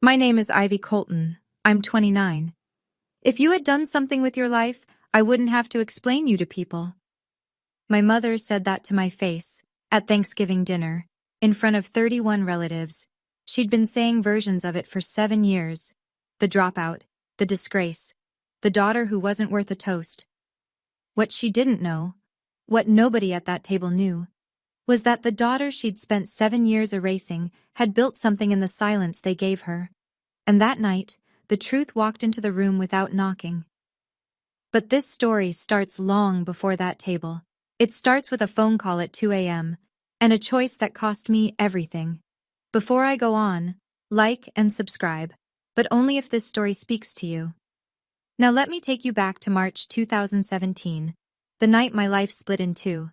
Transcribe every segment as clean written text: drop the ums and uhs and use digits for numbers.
My name is Ivy Colton. I'm 29. If you had done something with your life, I wouldn't have to explain you to people. My mother said that to my face, at Thanksgiving dinner, in front of 31 relatives. She'd been saying versions of it for 7 years. The dropout, the disgrace, the daughter who wasn't worth a toast. What she didn't know, what nobody at that table knew, was that the daughter she'd spent 7 years erasing had built something in the silence they gave her. And that night, the truth walked into the room without knocking. But this story starts long before that table. It starts with a phone call at 2 a.m., and a choice that cost me everything. Before I go on, like and subscribe, but only if this story speaks to you. Now let me take you back to March 2017, the night my life split in two.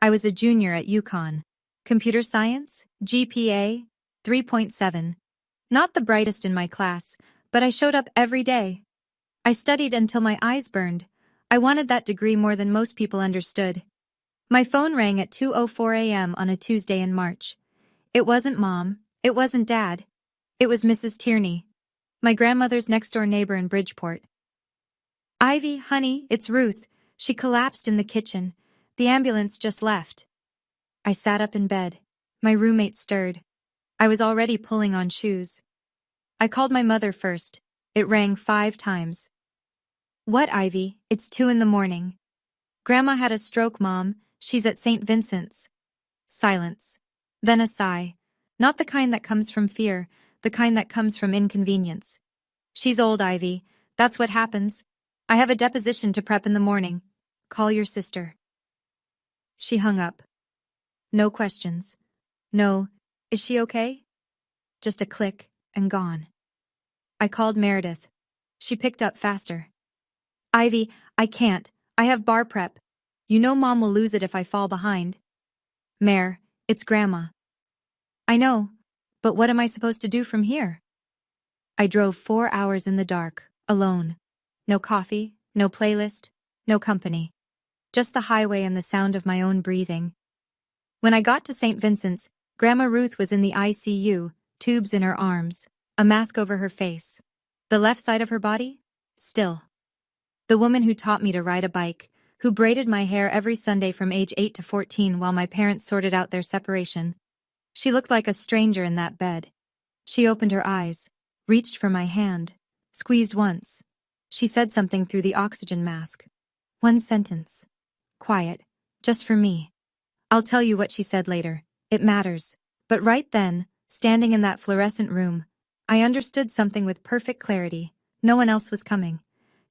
I was a junior at UConn. Computer science, GPA, 3.7. Not the brightest in my class, but I showed up every day. I studied until my eyes burned. I wanted that degree more than most people understood. My phone rang at 2:04 a.m. on a Tuesday in March. It wasn't Mom. It wasn't Dad. It was Mrs. Tierney, my grandmother's next-door neighbor in Bridgeport. "Ivy, honey, it's Ruth." She collapsed in the kitchen. The ambulance just left. I sat up in bed. My roommate stirred. I was already pulling on shoes. I called my mother first. It rang 5 times. "What, Ivy? It's 2 in the morning." "Grandma had a stroke, Mom. She's at St. Vincent's." Silence. Then a sigh. Not the kind that comes from fear, the kind that comes from inconvenience. "She's old, Ivy. That's what happens. I have a deposition to prep in the morning. Call your sister." She hung up. No questions. No, "Is she okay?" Just a click, and gone. I called Meredith. She picked up faster. "Ivy, I can't. I have bar prep. You know Mom will lose it if I fall behind." "Mare, it's Grandma." "I know, but what am I supposed to do from here?" I drove 4 hours in the dark, alone. No coffee, no playlist, no company. Just the highway and the sound of my own breathing. When I got to St. Vincent's, Grandma Ruth was in the ICU, tubes in her arms, a mask over her face. The left side of her body? Still. The woman who taught me to ride a bike, who braided my hair every Sunday from age 8 to 14 while my parents sorted out their separation. She looked like a stranger in that bed. She opened her eyes, reached for my hand, squeezed once. She said something through the oxygen mask. One sentence. Quiet, just for me. I'll tell you what she said later. It matters. But right then, standing in that fluorescent room, I understood something with perfect clarity. No one else was coming.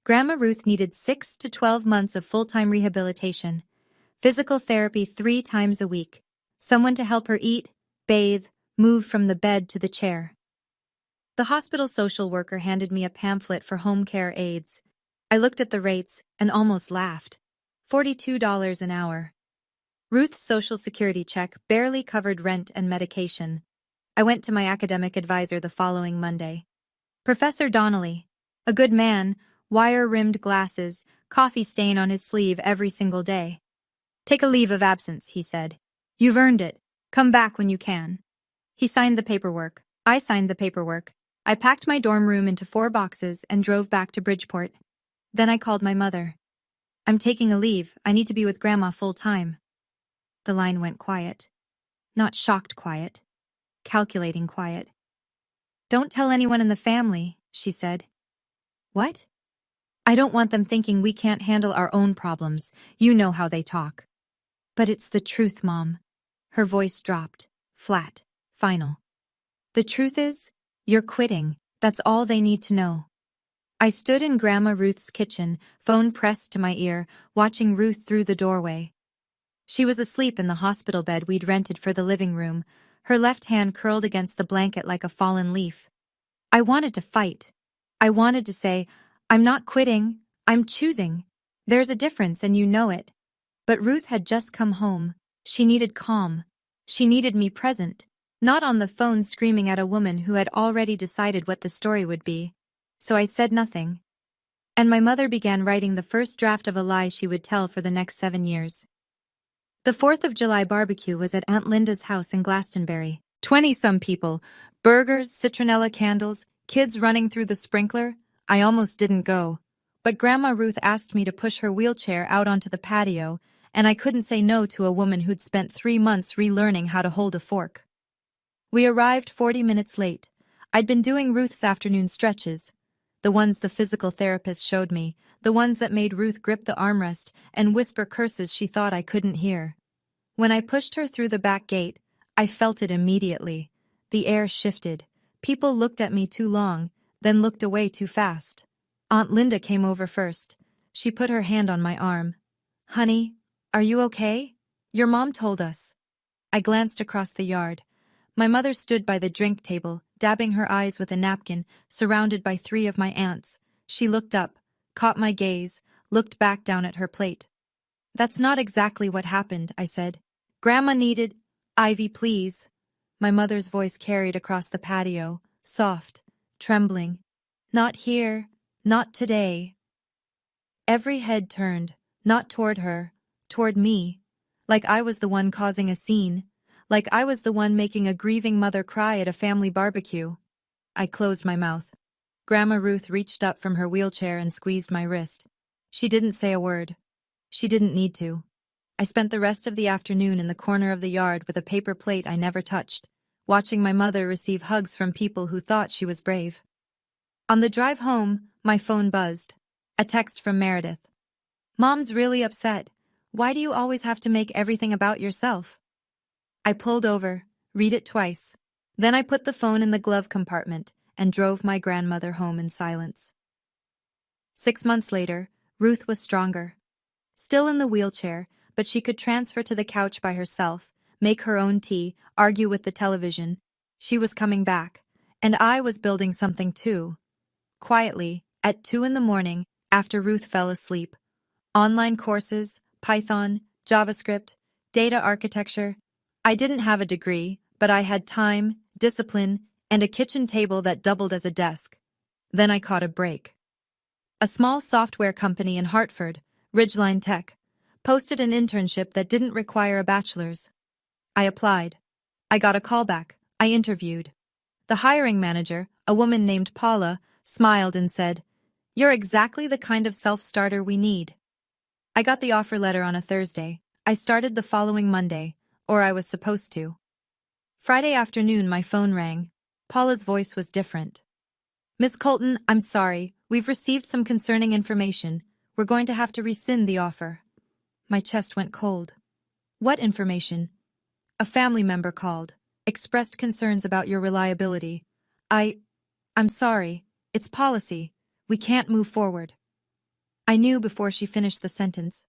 Grandma Ruth needed 6 to 12 months of full-time rehabilitation, physical therapy 3 times a week, someone to help her eat, bathe, move from the bed to the chair. The hospital social worker handed me a pamphlet for home care aides. I looked at the rates and almost laughed. $42 an hour. Ruth's Social Security check barely covered rent and medication. I went to my academic advisor the following Monday. Professor Donnelly, a good man, wire-rimmed glasses, coffee stain on his sleeve every single day. "Take a leave of absence," he said. "You've earned it. Come back when you can." He signed the paperwork. I signed the paperwork. I packed my dorm room into 4 boxes and drove back to Bridgeport. Then I called my mother. "I'm taking a leave. I need to be with Grandma full-time." The line went quiet. Not shocked quiet. Calculating quiet. "Don't tell anyone in the family," she said. "What?" "I don't want them thinking we can't handle our own problems. You know how they talk." "But it's the truth, Mom." Her voice dropped, flat, final. "The truth is, you're quitting. That's all they need to know." I stood in Grandma Ruth's kitchen, phone pressed to my ear, watching Ruth through the doorway. She was asleep in the hospital bed we'd rented for the living room, her left hand curled against the blanket like a fallen leaf. I wanted to fight. I wanted to say, "I'm not quitting, I'm choosing. There's a difference and you know it." But Ruth had just come home. She needed calm. She needed me present, not on the phone screaming at a woman who had already decided what the story would be. So I said nothing. And my mother began writing the first draft of a lie she would tell for the next 7 years. The 4th of July barbecue was at Aunt Linda's house in Glastonbury. 20-some people, burgers, citronella candles, Kids running through the sprinkler, I almost didn't go. But Grandma Ruth asked me to push her wheelchair out onto the patio, and I couldn't say no to a woman who'd spent 3 months relearning how to hold a fork. We arrived 40 minutes late. I'd been doing Ruth's afternoon stretches, the ones the physical therapist showed me, the ones that made Ruth grip the armrest and whisper curses she thought I couldn't hear. When I pushed her through the back gate, I felt it immediately. The air shifted. People looked at me too long, then looked away too fast. Aunt Linda came over first. She put her hand on my arm. "Honey, are you okay? Your mom told us." I glanced across the yard. My mother stood by the drink table, dabbing her eyes with a napkin, surrounded by 3 of my aunts. She looked up, caught my gaze, looked back down at her plate. "That's not exactly what happened," I said. "Grandma needed—" "Ivy, please." My mother's voice carried across the patio, soft, trembling. "Not here. Not today." Every head turned, not toward her, toward me. Like I was the one causing a scene. Like I was the one making a grieving mother cry at a family barbecue. I closed my mouth. Grandma Ruth reached up from her wheelchair and squeezed my wrist. She didn't say a word. She didn't need to. I spent the rest of the afternoon in the corner of the yard with a paper plate I never touched, watching my mother receive hugs from people who thought she was brave. On the drive home, my phone buzzed. A text from Meredith. "Mom's really upset. Why do you always have to make everything about yourself?" I pulled over, read it twice. Then I put the phone in the glove compartment and drove my grandmother home in silence. 6 months later, Ruth was stronger. Still in the wheelchair, but she could transfer to the couch by herself, make her own tea, argue with the television. She was coming back, and I was building something too. Quietly, at 2 in the morning, after Ruth fell asleep. Online courses, Python, JavaScript, data architecture. I didn't have a degree, but I had time, discipline, and a kitchen table that doubled as a desk. Then I caught a break. A small software company in Hartford, Ridgeline Tech, posted an internship that didn't require a bachelor's. I applied. I got a callback. I interviewed. The hiring manager, a woman named Paula, smiled and said, "You're exactly the kind of self-starter we need." I got the offer letter on a Thursday. I started the following Monday, or I was supposed to. Friday afternoon, my phone rang. Paula's voice was different. "Miss Colton, I'm sorry. We've received some concerning information. We're going to have to rescind the offer." My chest went cold. "What information?" "A family member called, expressed concerns about your reliability. I'm sorry. It's policy. We can't move forward." I knew before she finished the sentence.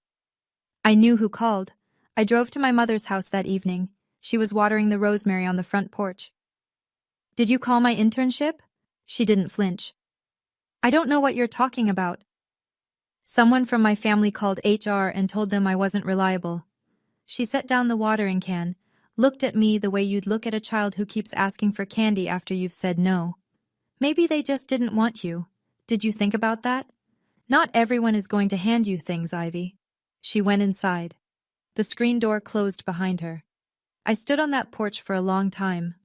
I knew who called. I drove to my mother's house that evening. She was watering the rosemary on the front porch. "Did you call my internship?" She didn't flinch. "I don't know what you're talking about." "Someone from my family called HR and told them I wasn't reliable." She set down the watering can, looked at me the way you'd look at a child who keeps asking for candy after you've said no. "Maybe they just didn't want you. Did you think about that? Not everyone is going to hand you things, Ivy." She went inside. The screen door closed behind her. I stood on that porch for a long time.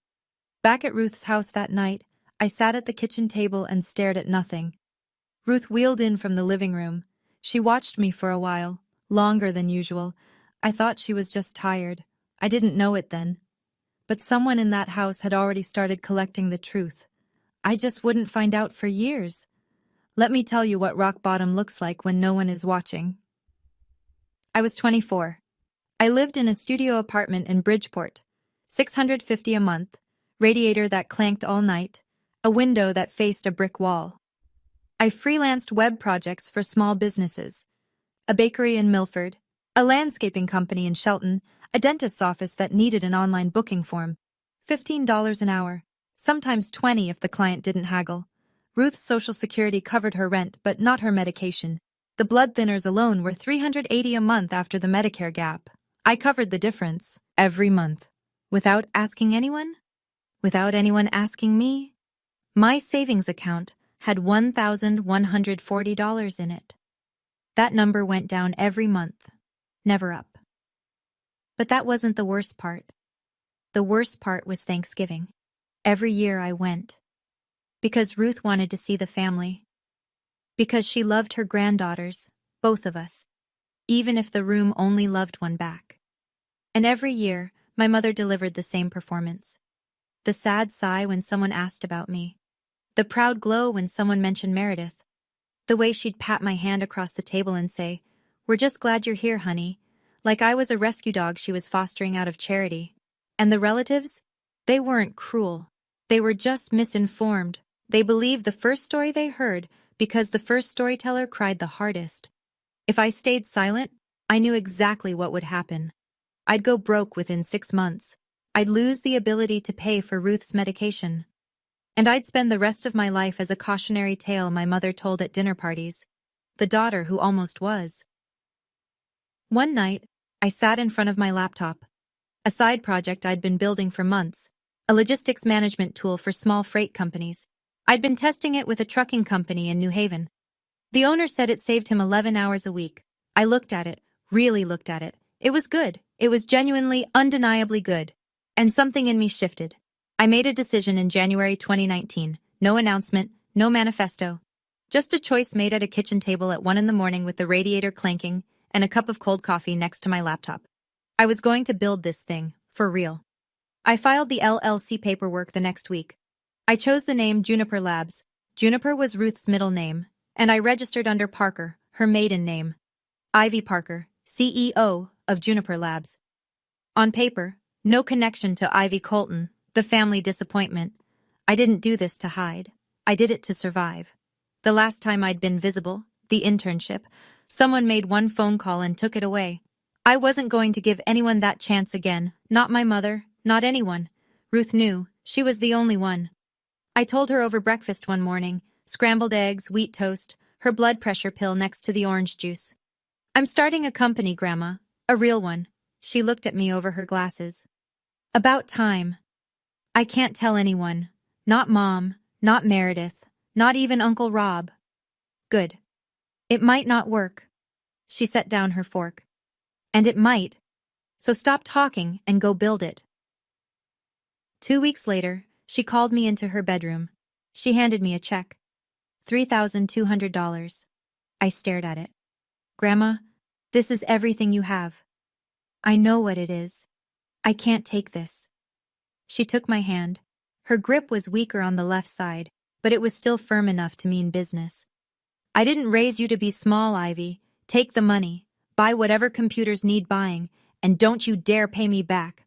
Back at Ruth's house that night, I sat at the kitchen table and stared at nothing. Ruth wheeled in from the living room. She watched me for a while, longer than usual. I thought she was just tired. I didn't know it then. But someone in that house had already started collecting the truth. I just wouldn't find out for years. Let me tell you what rock bottom looks like when no one is watching. I was 24. I lived in a studio apartment in Bridgeport. $650 a month, radiator that clanked all night, a window that faced a brick wall. I freelanced web projects for small businesses. A bakery in Milford, a landscaping company in Shelton, a dentist's office that needed an online booking form. $15 an hour, sometimes $20 if the client didn't haggle. Ruth's Social Security covered her rent, but not her medication. The blood thinners alone were $380 a month after the Medicare gap. I covered the difference, every month. Without asking anyone? Without anyone asking me? My savings account had $1,140 in it. That number went down every month, never up. But that wasn't the worst part. The worst part was Thanksgiving. Every year I went. Because Ruth wanted to see the family. Because she loved her granddaughters, both of us, even if the room only loved one back. And every year, my mother delivered the same performance. The sad sigh when someone asked about me. The proud glow when someone mentioned Meredith. The way she'd pat my hand across the table and say, "We're just glad you're here, honey," like I was a rescue dog she was fostering out of charity. And the relatives? They weren't cruel. They were just misinformed. They believed the first story they heard because the first storyteller cried the hardest. If I stayed silent, I knew exactly what would happen. I'd go broke within 6 months. I'd lose the ability to pay for Ruth's medication. And I'd spend the rest of my life as a cautionary tale my mother told at dinner parties. The daughter who almost was. One night, I sat in front of my laptop. A side project I'd been building for months. A logistics management tool for small freight companies. I'd been testing it with a trucking company in New Haven. The owner said it saved him 11 hours a week. I looked at it, really looked at it. It was good. It was genuinely, undeniably good. And something in me shifted. I made a decision in January 2019. No announcement, no manifesto. Just a choice made at a kitchen table at 1 a.m. with the radiator clanking and a cup of cold coffee next to my laptop. I was going to build this thing, for real. I filed the LLC paperwork the next week. I chose the name Juniper Labs. Juniper was Ruth's middle name, and I registered under Parker, her maiden name. Ivy Parker, CEO of Juniper Labs. On paper, no connection to Ivy Colton, the family disappointment. I didn't do this to hide. I did it to survive. The last time I'd been visible, the internship, someone made one phone call and took it away. I wasn't going to give anyone that chance again, not my mother, not anyone. Ruth knew, she was the only one. I told her over breakfast one morning, scrambled eggs, wheat toast, her blood pressure pill next to the orange juice. "I'm starting a company, Grandma, a real one." She looked at me over her glasses. "About time." "I can't tell anyone. Not Mom, not Meredith, not even Uncle Rob." "Good. It might not work." She set down her fork. "And it might. So stop talking and go build it." 2 weeks later, she called me into her bedroom. She handed me a check. $3,200. I stared at it. "Grandma, this is everything you have." "I know what it is. I can't take this." She took my hand. Her grip was weaker on the left side, but it was still firm enough to mean business. "I didn't raise you to be small, Ivy. Take the money, buy whatever computers need buying, and don't you dare pay me back."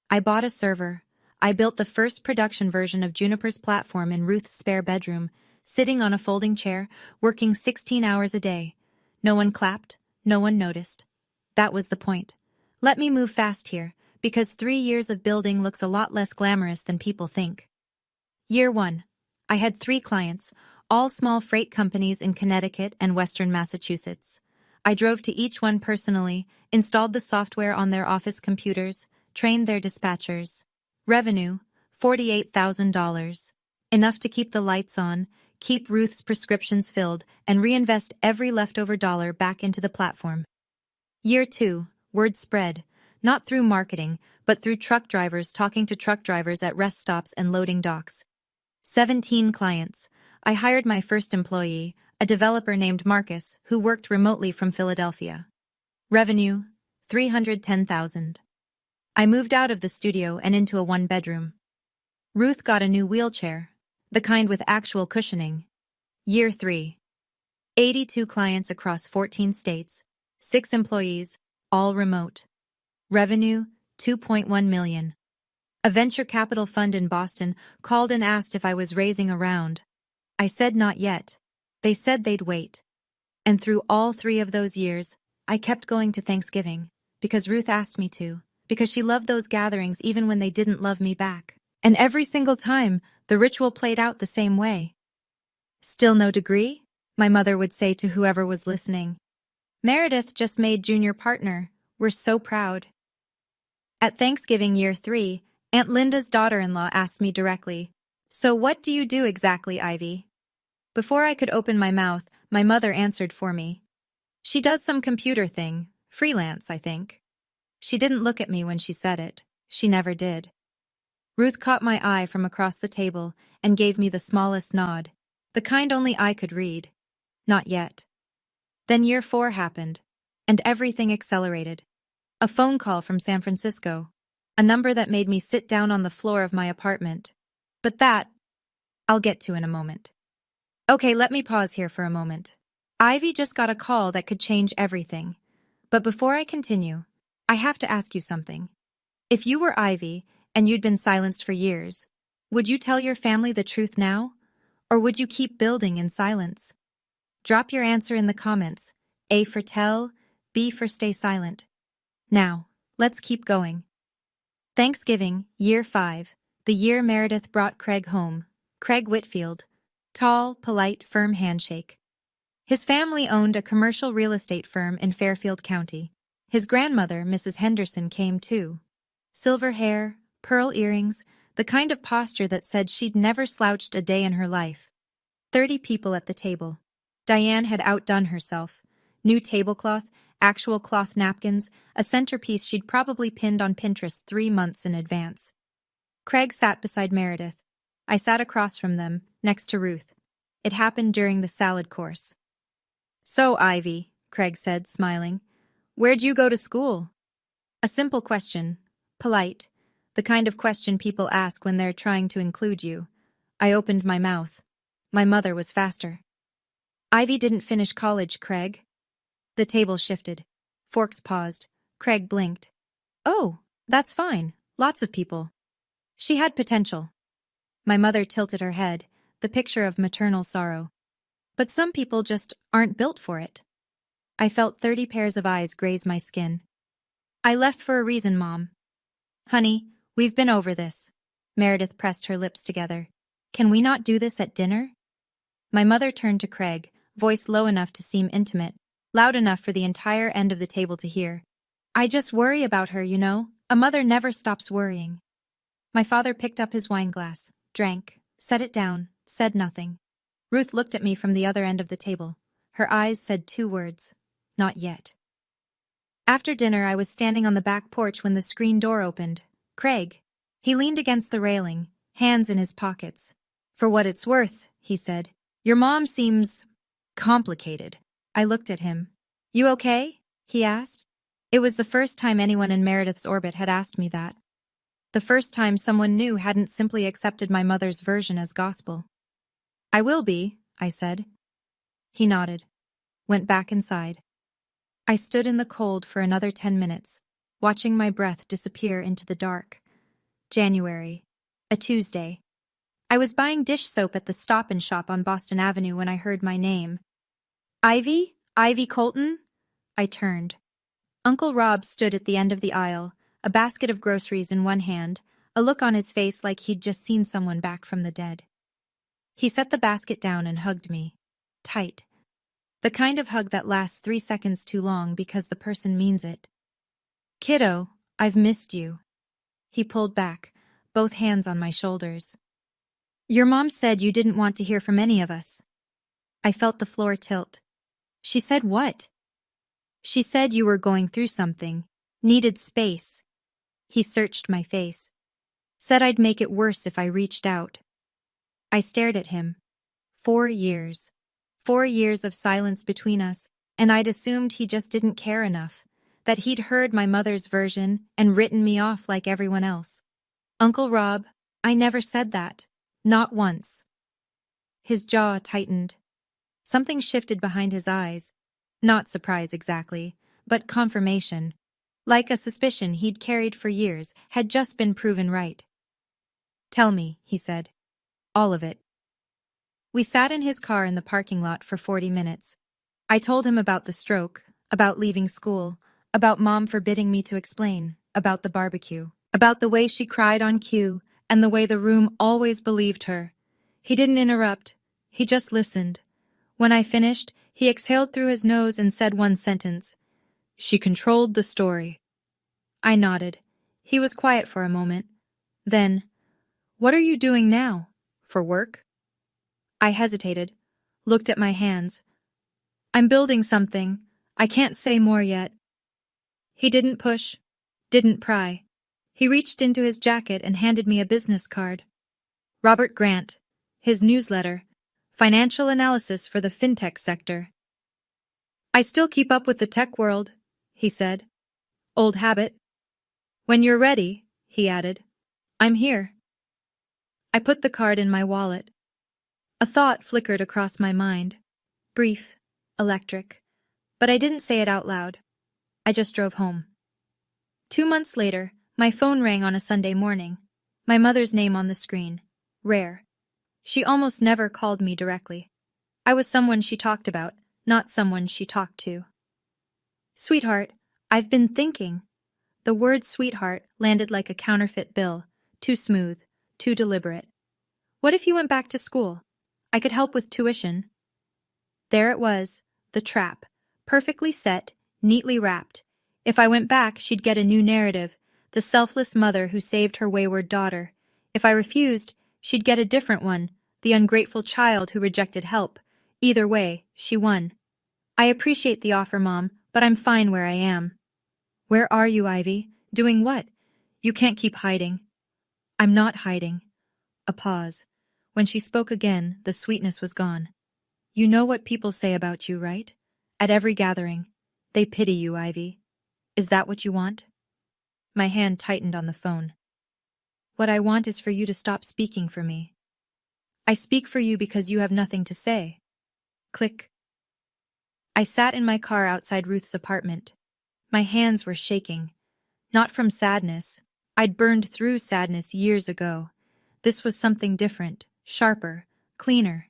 I bought a server. I built the first production version of Juniper's platform in Ruth's spare bedroom, sitting on a folding chair, working 16 hours a day. No one clapped, no one noticed. That was the point. Let me move fast here, because 3 years of building looks a lot less glamorous than people think. Year 1. I had 3 clients, all small freight companies in Connecticut and Western Massachusetts. I drove to each one personally, installed the software on their office computers, trained their dispatchers. Revenue, $48,000. Enough to keep the lights on, keep Ruth's prescriptions filled, and reinvest every leftover dollar back into the platform. Year 2. Word spread, not through marketing, but through truck drivers talking to truck drivers at rest stops and loading docks. 17 clients. I hired my first employee, a developer named Marcus, who worked remotely from Philadelphia. Revenue, $310,000. I moved out of the studio and into a 1-bedroom. Ruth got a new wheelchair, the kind with actual cushioning. Year 3. 82 clients across 14 states, 6 employees, all remote. Revenue, $2.1 million. A venture capital fund in Boston called and asked if I was raising a round. I said not yet. They said they'd wait. And through all 3 of those years, I kept going to Thanksgiving, because Ruth asked me to, because she loved those gatherings even when they didn't love me back. And every single time, the ritual played out the same way. "Still no degree?" my mother would say to whoever was listening. "Meredith just made junior partner. We're so proud." At Thanksgiving year 3, Aunt Linda's daughter-in-law asked me directly, "So what do you do exactly, Ivy?" Before I could open my mouth, my mother answered for me. "She does some computer thing, freelance, I think." She didn't look at me when she said it. She never did. Ruth caught my eye from across the table and gave me the smallest nod, the kind only I could read. Not yet. Then year 4 happened, and everything accelerated. A phone call from San Francisco, a number that made me sit down on the floor of my apartment. But that, I'll get to in a moment. Okay, let me pause here for a moment. Ivy just got a call that could change everything. But before I continue, I have to ask you something. If you were Ivy, and you'd been silenced for years, would you tell your family the truth now? Or would you keep building in silence? Drop your answer in the comments. A for tell, B for stay silent. Now, let's keep going. Thanksgiving, year 5, the year Meredith brought Craig home. Craig Whitfield. Tall, polite, firm handshake. His family owned a commercial real estate firm in Fairfield County. His grandmother, Mrs. Henderson, came too. Silver hair, pearl earrings, the kind of posture that said she'd never slouched a day in her life. 30 people at the table. Diane had outdone herself. New tablecloth, actual cloth napkins, a centerpiece she'd probably pinned on Pinterest 3 months in advance. Craig sat beside Meredith. I sat across from them, next to Ruth. It happened during the salad course. So, Ivy, Craig said, smiling, where'd you go to school? A simple question. Polite. The kind of question people ask when they're trying to include you. I opened my mouth. My mother was faster. Ivy didn't finish college, Craig. The table shifted. Forks paused. Craig blinked. Oh, that's fine. Lots of people. She had potential. My mother tilted her head, the picture of maternal sorrow. But some people just aren't built for it. I felt 30 pairs of eyes graze my skin. I left for a reason, Mom. Honey, we've been over this. Meredith pressed her lips together. Can we not do this at dinner? My mother turned to Craig, voice low enough to seem intimate, loud enough for the entire end of the table to hear. I just worry about her, you know. A mother never stops worrying. My father picked up his wine glass, drank, set it down, said nothing. Ruth looked at me from the other end of the table. Her eyes said 2 words. Not yet. After dinner, I was standing on the back porch when the screen door opened. Craig. He leaned against the railing, hands in his pockets. For what it's worth, he said, your mom seems complicated. I looked at him. You okay? He asked. It was the first time anyone in Meredith's orbit had asked me that. The first time someone new hadn't simply accepted my mother's version as gospel. I will be, I said. He nodded. Went back inside. I stood in the cold for another 10 minutes, watching my breath disappear into the dark. January. A Tuesday. I was buying dish soap at the Stop and Shop on Boston Avenue when I heard my name. Ivy? Ivy Colton? I turned. Uncle Rob stood at the end of the aisle, a basket of groceries in one hand, a look on his face like he'd just seen someone back from the dead. He set the basket down and hugged me. Tight. The kind of hug that lasts 3 seconds too long because the person means it. Kiddo, I've missed you. He pulled back, both hands on my shoulders. Your mom said you didn't want to hear from any of us. I felt the floor tilt. She said what? She said you were going through something, needed space. He searched my face. Said I'd make it worse if I reached out. I stared at him. 4 years. 4 years of silence between us, and I'd assumed he just didn't care enough, that he'd heard my mother's version and written me off like everyone else. Uncle Rob, I never said that. Not once. His jaw tightened. Something shifted behind his eyes. Not surprise exactly, but confirmation. Like a suspicion he'd carried for years, had just been proven right. Tell me, he said. All of it. We sat in his car in the parking lot for 40 minutes. I told him about the stroke, about leaving school, about Mom forbidding me to explain, about the barbecue, about the way she cried on cue, and the way the room always believed her. He didn't interrupt. He just listened. When I finished, he exhaled through his nose and said one sentence. She controlled the story. I nodded. He was quiet for a moment. Then, what are you doing now? For work? I hesitated, looked at my hands. I'm building something. I can't say more yet. He didn't push, didn't pry. He reached into his jacket and handed me a business card. Robert Grant, his newsletter, financial analysis for the fintech sector. I still keep up with the tech world, he said. Old habit. When you're ready, he added. I'm here. I put the card in my wallet. A thought flickered across my mind. Brief, electric. But I didn't say it out loud. I just drove home. 2 months later, my phone rang on a Sunday morning. My mother's name on the screen. Rare. She almost never called me directly. I was someone she talked about, not someone she talked to. Sweetheart, I've been thinking. The word sweetheart landed like a counterfeit bill, too smooth, too deliberate. What if you went back to school? I could help with tuition. There it was, the trap, perfectly set, neatly wrapped. If I went back, she'd get a new narrative, the selfless mother who saved her wayward daughter. If I refused, she'd get a different one, the ungrateful child who rejected help. Either way, she won. I appreciate the offer, Mom, but I'm fine where I am. Where are you, Ivy? Doing what? You can't keep hiding. I'm not hiding. A pause. When she spoke again, the sweetness was gone. You know what people say about you, right? At every gathering. They pity you, Ivy. Is that what you want? My hand tightened on the phone. What I want is for you to stop speaking for me. I speak for you because you have nothing to say. Click. I sat in my car outside Ruth's apartment. My hands were shaking. Not from sadness. I'd burned through sadness years ago. This was something different, sharper, cleaner.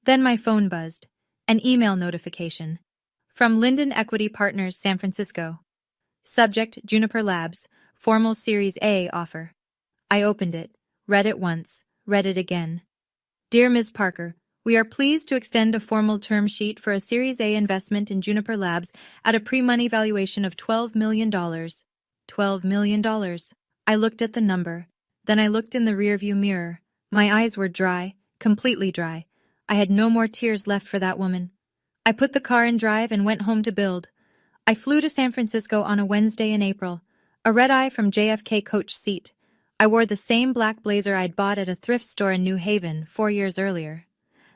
Then my phone buzzed. An email notification. From Linden Equity Partners, San Francisco. Subject, Juniper Labs, formal Series A offer. I opened it, read it once, read it again. Dear Ms. Parker, we are pleased to extend a formal term sheet for a Series A investment in Juniper Labs at a pre-money valuation of $12 million. $12 million. I looked at the number. Then I looked in the rearview mirror. My eyes were dry, completely dry. I had no more tears left for that woman. I put the car in drive and went home to build. I flew to San Francisco on a Wednesday in April, a red-eye from JFK coach seat. I wore the same black blazer I'd bought at a thrift store in New Haven 4 years earlier.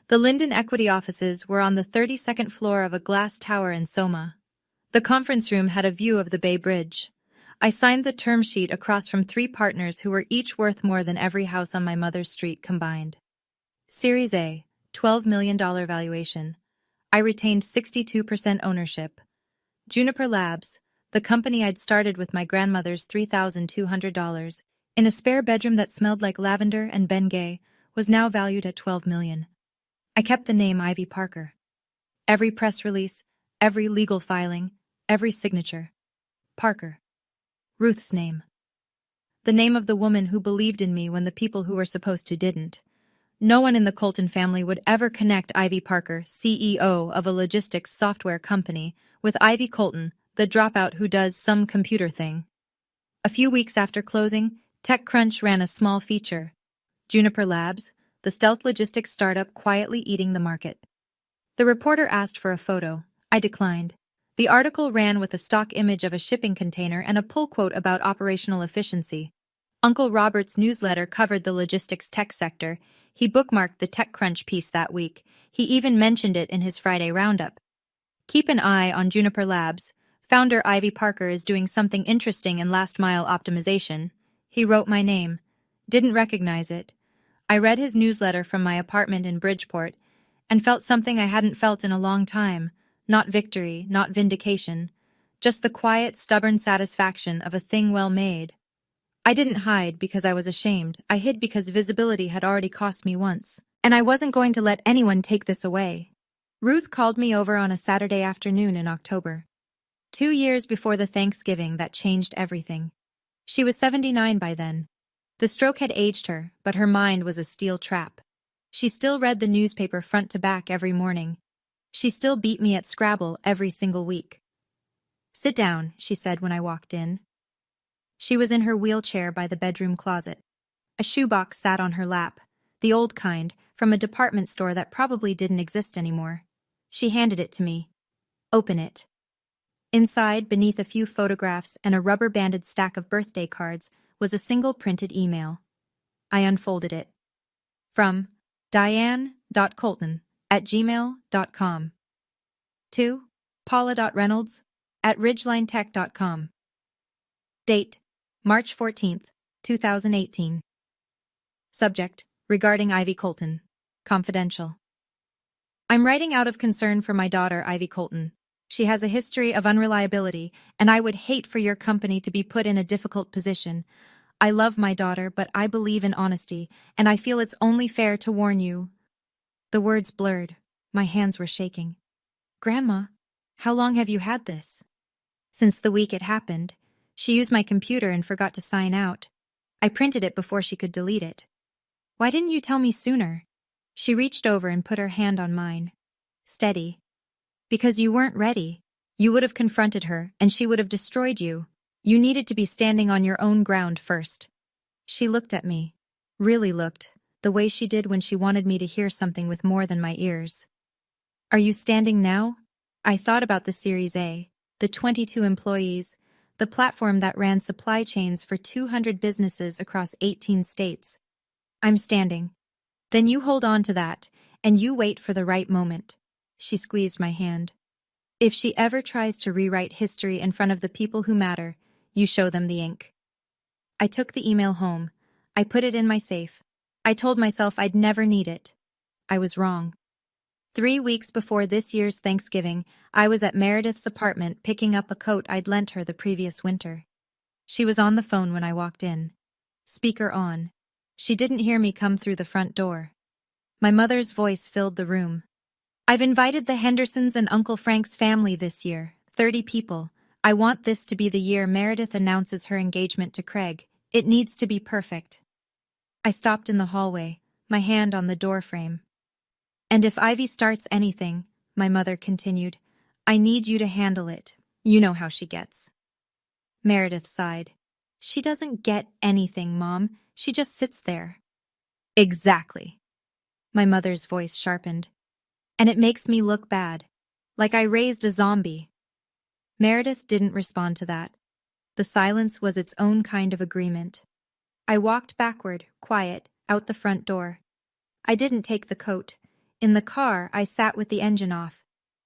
The Linden Equity offices were on the 32nd floor of a glass tower in Soma. The conference room had a view of the Bay Bridge. I signed the term sheet across from 3 partners who were each worth more than every house on my mother's street combined. Series A, $12 million valuation. I retained 62% ownership. Juniper Labs, the company I'd started with my grandmother's $3,200, in a spare bedroom that smelled like lavender and Bengay, was now valued at $12 million. I kept the name Ivy Parker. Every press release, every legal filing, every signature. Parker. Ruth's name. The name of the woman who believed in me when the people who were supposed to didn't. No one in the Colton family would ever connect Ivy Parker, CEO of a logistics software company, with Ivy Colton, the dropout who does some computer thing. A few weeks after closing, TechCrunch ran a small feature. Juniper Labs, the stealth logistics startup quietly eating the market. The reporter asked for a photo. I declined. The article ran with a stock image of a shipping container and a pull quote about operational efficiency. Uncle Robert's newsletter covered the logistics tech sector. He bookmarked the TechCrunch piece that week. He even mentioned it in his Friday roundup. Keep an eye on Juniper Labs. Founder Ivy Parker is doing something interesting in last-mile optimization. He wrote my name. Didn't recognize it. I read his newsletter from my apartment in Bridgeport and felt something I hadn't felt in a long time. Not victory, not vindication. Just the quiet, stubborn satisfaction of a thing well made. I didn't hide because I was ashamed. I hid because visibility had already cost me once. And I wasn't going to let anyone take this away. Ruth called me over on a Saturday afternoon in October. 2 years before the Thanksgiving that changed everything. She was 79 by then. The stroke had aged her, but her mind was a steel trap. She still read the newspaper front to back every morning. She still beat me at Scrabble every single week. Sit down, she said when I walked in. She was in her wheelchair by the bedroom closet. A shoebox sat on her lap, the old kind, from a department store that probably didn't exist anymore. She handed it to me. Open it. Inside, beneath a few photographs and a rubber-banded stack of birthday cards, was a single printed email. I unfolded it. From diane.colton@gmail.com to paula.reynolds@ridgelinetech.com. Date: March 14th, 2018. Subject: regarding Ivy Colton. Confidential. I'm writing out of concern for my daughter, Ivy Colton. She has a history of unreliability, and I would hate for your company to be put in a difficult position. I love my daughter, but I believe in honesty, and I feel it's only fair to warn you. The words blurred. My hands were shaking. Grandma, how long have you had this? Since the week it happened. She used my computer and forgot to sign out. I printed it before she could delete it. Why didn't you tell me sooner? She reached over and put her hand on mine. Steady. Because you weren't ready. You would have confronted her, and she would have destroyed you. You needed to be standing on your own ground first. She looked at me. Really looked, the way she did when she wanted me to hear something with more than my ears. Are you standing now? I thought about the Series A, the 22 employees, the platform that ran supply chains for 200 businesses across 18 states. I'm standing. Then you hold on to that, and you wait for the right moment. She squeezed my hand. If she ever tries to rewrite history in front of the people who matter, you show them the ink. I took the email home. I put it in my safe. I told myself I'd never need it. I was wrong. 3 weeks before this year's Thanksgiving, I was at Meredith's apartment picking up a coat I'd lent her the previous winter. She was on the phone when I walked in. Speaker on. She didn't hear me come through the front door. My mother's voice filled the room. I've invited the Hendersons and Uncle Frank's family this year, 30 people. I want this to be the year Meredith announces her engagement to Craig. It needs to be perfect. I stopped in the hallway, my hand on the door frame. And if Ivy starts anything, my mother continued, I need you to handle it. You know how she gets. Meredith sighed. She doesn't get anything, Mom. She just sits there. Exactly. My mother's voice sharpened. And it makes me look bad. Like I raised a zombie. Meredith didn't respond to that. The silence was its own kind of agreement. I walked backward, quiet, out the front door. I didn't take the coat. In the car, I sat with the engine off.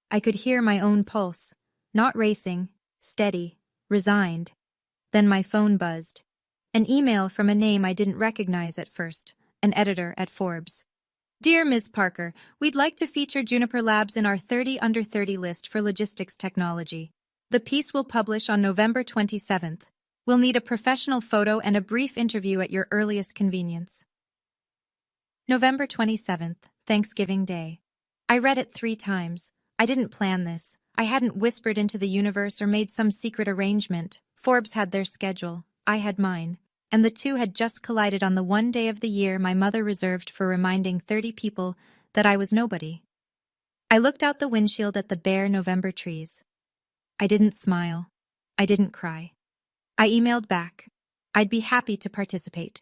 I could hear my own pulse. Not racing, steady, resigned. Then my phone buzzed. An email from a name I didn't recognize at first, an editor at Forbes. Dear Ms. Parker, we'd like to feature Juniper Labs in our 30 under 30 list for logistics technology. The piece will publish on November 27th. We'll need a professional photo and a brief interview at your earliest convenience. November 27th, Thanksgiving Day. I read it 3 times. I didn't plan this. I hadn't whispered into the universe or made some secret arrangement. Forbes had their schedule. I had mine. And the two had just collided on the one day of the year my mother reserved for reminding 30 people that I was nobody. I looked out the windshield at the bare November trees. I didn't smile. I didn't cry. I emailed back. I'd be happy to participate.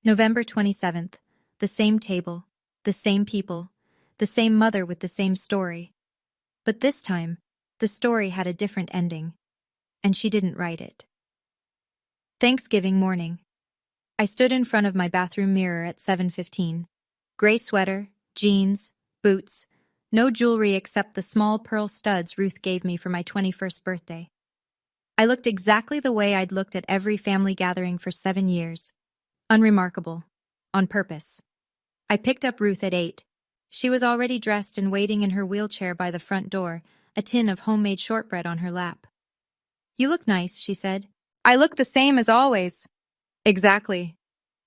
November 27th, the same table, the same people, the same mother with the same story. But this time, the story had a different ending, and she didn't write it. Thanksgiving morning. I stood in front of my bathroom mirror at 7:15. Gray sweater, jeans, boots, no jewelry except the small pearl studs Ruth gave me for my 21st birthday. I looked exactly the way I'd looked at every family gathering for 7 years. Unremarkable. On purpose. I picked up Ruth at 8. She was already dressed and waiting in her wheelchair by the front door, a tin of homemade shortbread on her lap. You look nice, she said. I look the same as always. Exactly.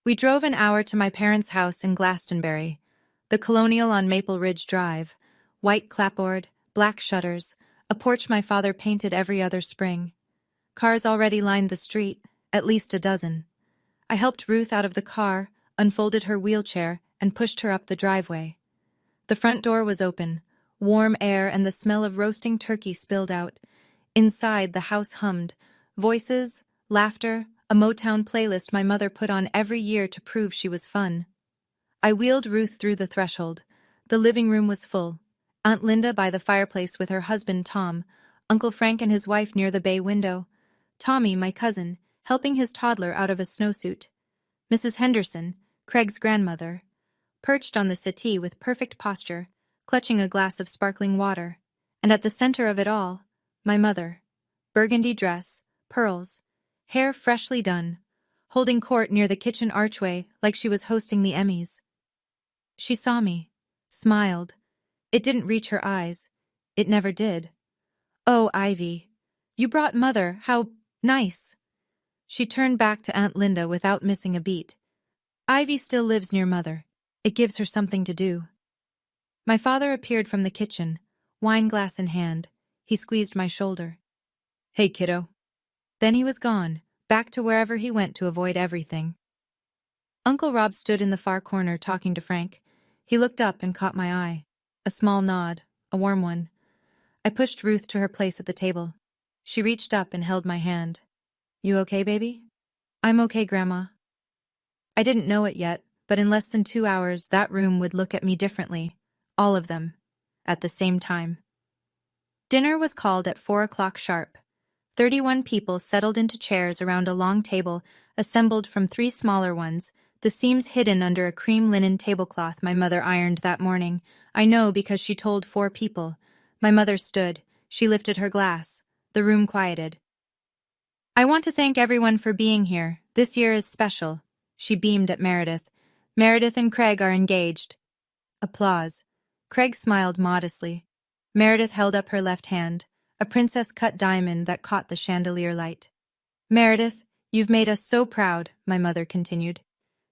We drove an hour to my parents' house in Glastonbury, the Colonial on Maple Ridge Drive, white clapboard, black shutters, a porch my father painted every other spring. Cars already lined the street, at least a dozen. I helped Ruth out of the car, unfolded her wheelchair, and pushed her up the driveway. The front door was open. Warm air and the smell of roasting turkey spilled out. Inside, the house hummed. Voices, laughter, a Motown playlist my mother put on every year to prove she was fun. I wheeled Ruth through the threshold. The living room was full. Aunt Linda by the fireplace with her husband Tom, Uncle Frank and his wife near the bay window. Tommy, my cousin, helping his toddler out of a snowsuit. Mrs. Henderson, Craig's grandmother, perched on the settee with perfect posture, clutching a glass of sparkling water. And at the center of it all, my mother. Burgundy dress, pearls, hair freshly done, holding court near the kitchen archway like she was hosting the Emmys. She saw me, smiled. It didn't reach her eyes. It never did. "Oh, Ivy, you brought Mother, how nice." She turned back to Aunt Linda without missing a beat. Ivy still lives near Mother. It gives her something to do. My father appeared from the kitchen, wine glass in hand. He squeezed my shoulder. "Hey, kiddo." Then he was gone, back to wherever he went to avoid everything. Uncle Rob stood in the far corner talking to Frank. He looked up and caught my eye. A small nod, a warm one. I pushed Ruth to her place at the table. She reached up and held my hand. "You okay, baby?" "I'm okay, Grandma." I didn't know it yet, but in less than 2 hours that room would look at me differently. All of them. At the same time. Dinner was called at 4 o'clock sharp. 31 people settled into chairs around a long table, assembled from 3 smaller ones, the seams hidden under a cream linen tablecloth my mother ironed that morning. I know because she told 4 people. My mother stood. She lifted her glass. The room quieted. "I want to thank everyone for being here. This year is special." She beamed at Meredith. "Meredith and Craig are engaged." Applause. Craig smiled modestly. Meredith held up her left hand, a princess-cut diamond that caught the chandelier light. "Meredith, you've made us so proud," my mother continued.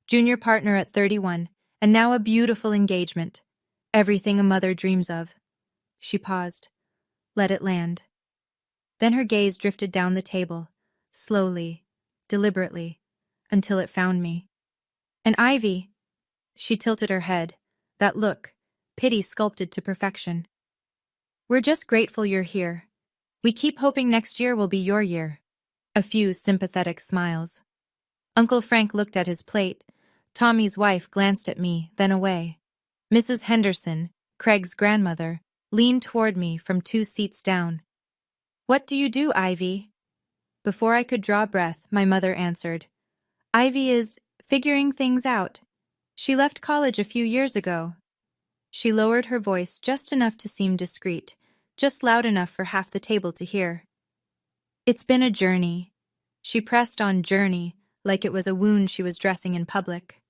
"Junior partner at 31, and now a beautiful engagement. Everything a mother dreams of." She paused. Let it land. Then her gaze drifted down the table, slowly, deliberately, until it found me. "And Ivy." She tilted her head. That look, pity sculpted to perfection. "We're just grateful you're here. We keep hoping next year will be your year." A few sympathetic smiles. Uncle Frank looked at his plate. Tommy's wife glanced at me, then away. Mrs. Henderson, Craig's grandmother, leaned toward me from 2 seats down. "What do you do, Ivy?" Before I could draw breath, my mother answered. "Ivy is figuring things out. She left college a few years ago." She lowered her voice just enough to seem discreet, just loud enough for half the table to hear. "It's been a journey." She pressed on journey, like it was a wound she was dressing in public.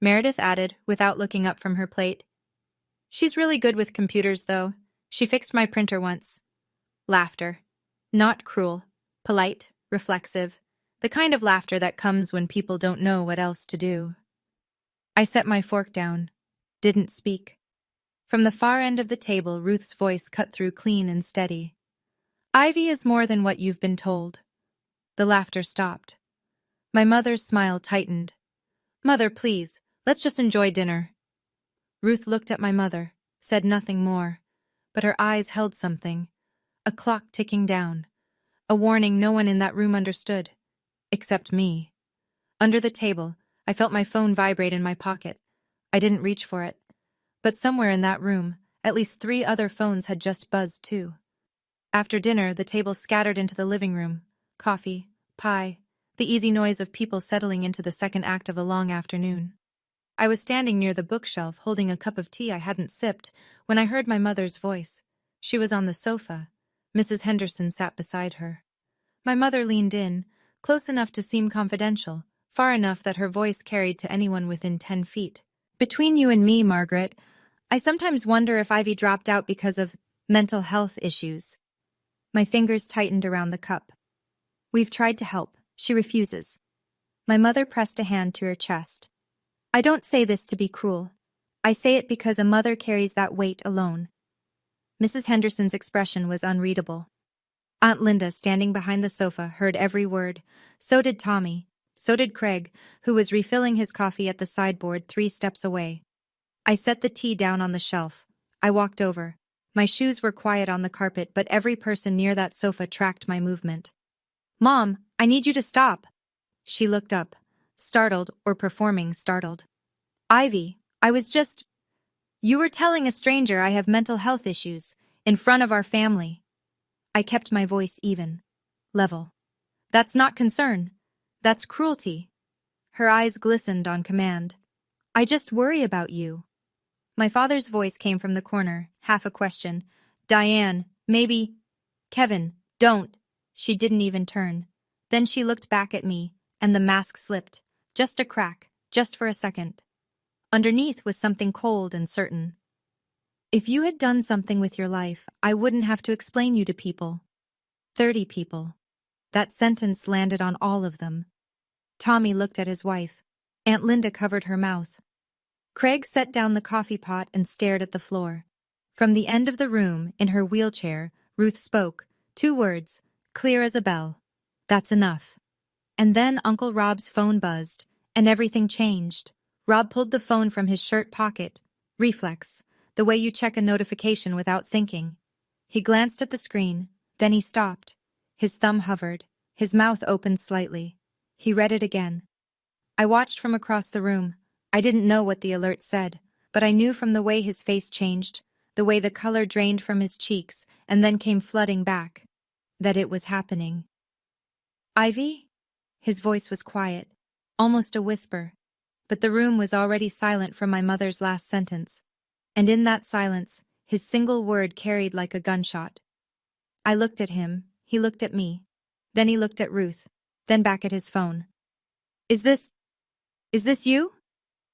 Meredith added, without looking up from her plate. "She's really good with computers, though. She fixed my printer once." Laughter. Not cruel, polite, reflexive, the kind of laughter that comes when people don't know what else to do. I set my fork down. Didn't speak. From the far end of the table, Ruth's voice cut through clean and steady. "Ivy is more than what you've been told." The laughter stopped. My mother's smile tightened. "Mother, please, let's just enjoy dinner." Ruth looked at my mother, said nothing more, but her eyes held something. A clock ticking down. A warning no one in that room understood. Except me. Under the table, I felt my phone vibrate in my pocket. I didn't reach for it. But somewhere in that room, at least 3 other phones had just buzzed too. After dinner, the table scattered into the living room. Coffee, pie, the easy noise of people settling into the second act of a long afternoon. I was standing near the bookshelf holding a cup of tea I hadn't sipped when I heard my mother's voice. She was on the sofa. Mrs. Henderson sat beside her. My mother leaned in, close enough to seem confidential, far enough that her voice carried to anyone within 10 feet. "Between you and me, Margaret, I sometimes wonder if Ivy dropped out because of mental health issues." My fingers tightened around the cup. "We've tried to help. She refuses." My mother pressed a hand to her chest. "I don't say this to be cruel. I say it because a mother carries that weight alone." Mrs. Henderson's expression was unreadable. Aunt Linda, standing behind the sofa, heard every word. So did Tommy. So did Craig, who was refilling his coffee at the sideboard 3 steps away. I set the tea down on the shelf. I walked over. My shoes were quiet on the carpet, but every person near that sofa tracked my movement. "Mom, I need you to stop." She looked up, startled or performing startled. "Ivy, I was just... You were telling a stranger I have mental health issues, in front of our family." I kept my voice even. Level. That's not concern. That's cruelty. Her eyes glistened on command. I just worry about you. My father's voice came from the corner, half a question. Diane, maybe. Kevin, don't. She didn't even turn. Then she looked back at me, and the mask slipped. Just a crack, just for a second. Underneath was something cold and certain. If you had done something with your life, I wouldn't have to explain you to people. 30 people. That sentence landed on all of them. Tommy looked at his wife. Aunt Linda covered her mouth. Craig set down the coffee pot and stared at the floor. From the end of the room, in her wheelchair, Ruth spoke. 2 words, clear as a bell. That's enough. And then Uncle Rob's phone buzzed, and everything changed. Rob pulled the phone from his shirt pocket. Reflex, the way you check a notification without thinking. He glanced at the screen, then he stopped. His thumb hovered, his mouth opened slightly. He read it again. I watched from across the room. I didn't know what the alert said, but I knew from the way his face changed, the way the color drained from his cheeks and then came flooding back, that it was happening. Ivy? His voice was quiet, almost a whisper, but the room was already silent from my mother's last sentence, and in that silence, his single word carried like a gunshot. I looked at him, he looked at me, then he looked at Ruth, then back at his phone. Is this you?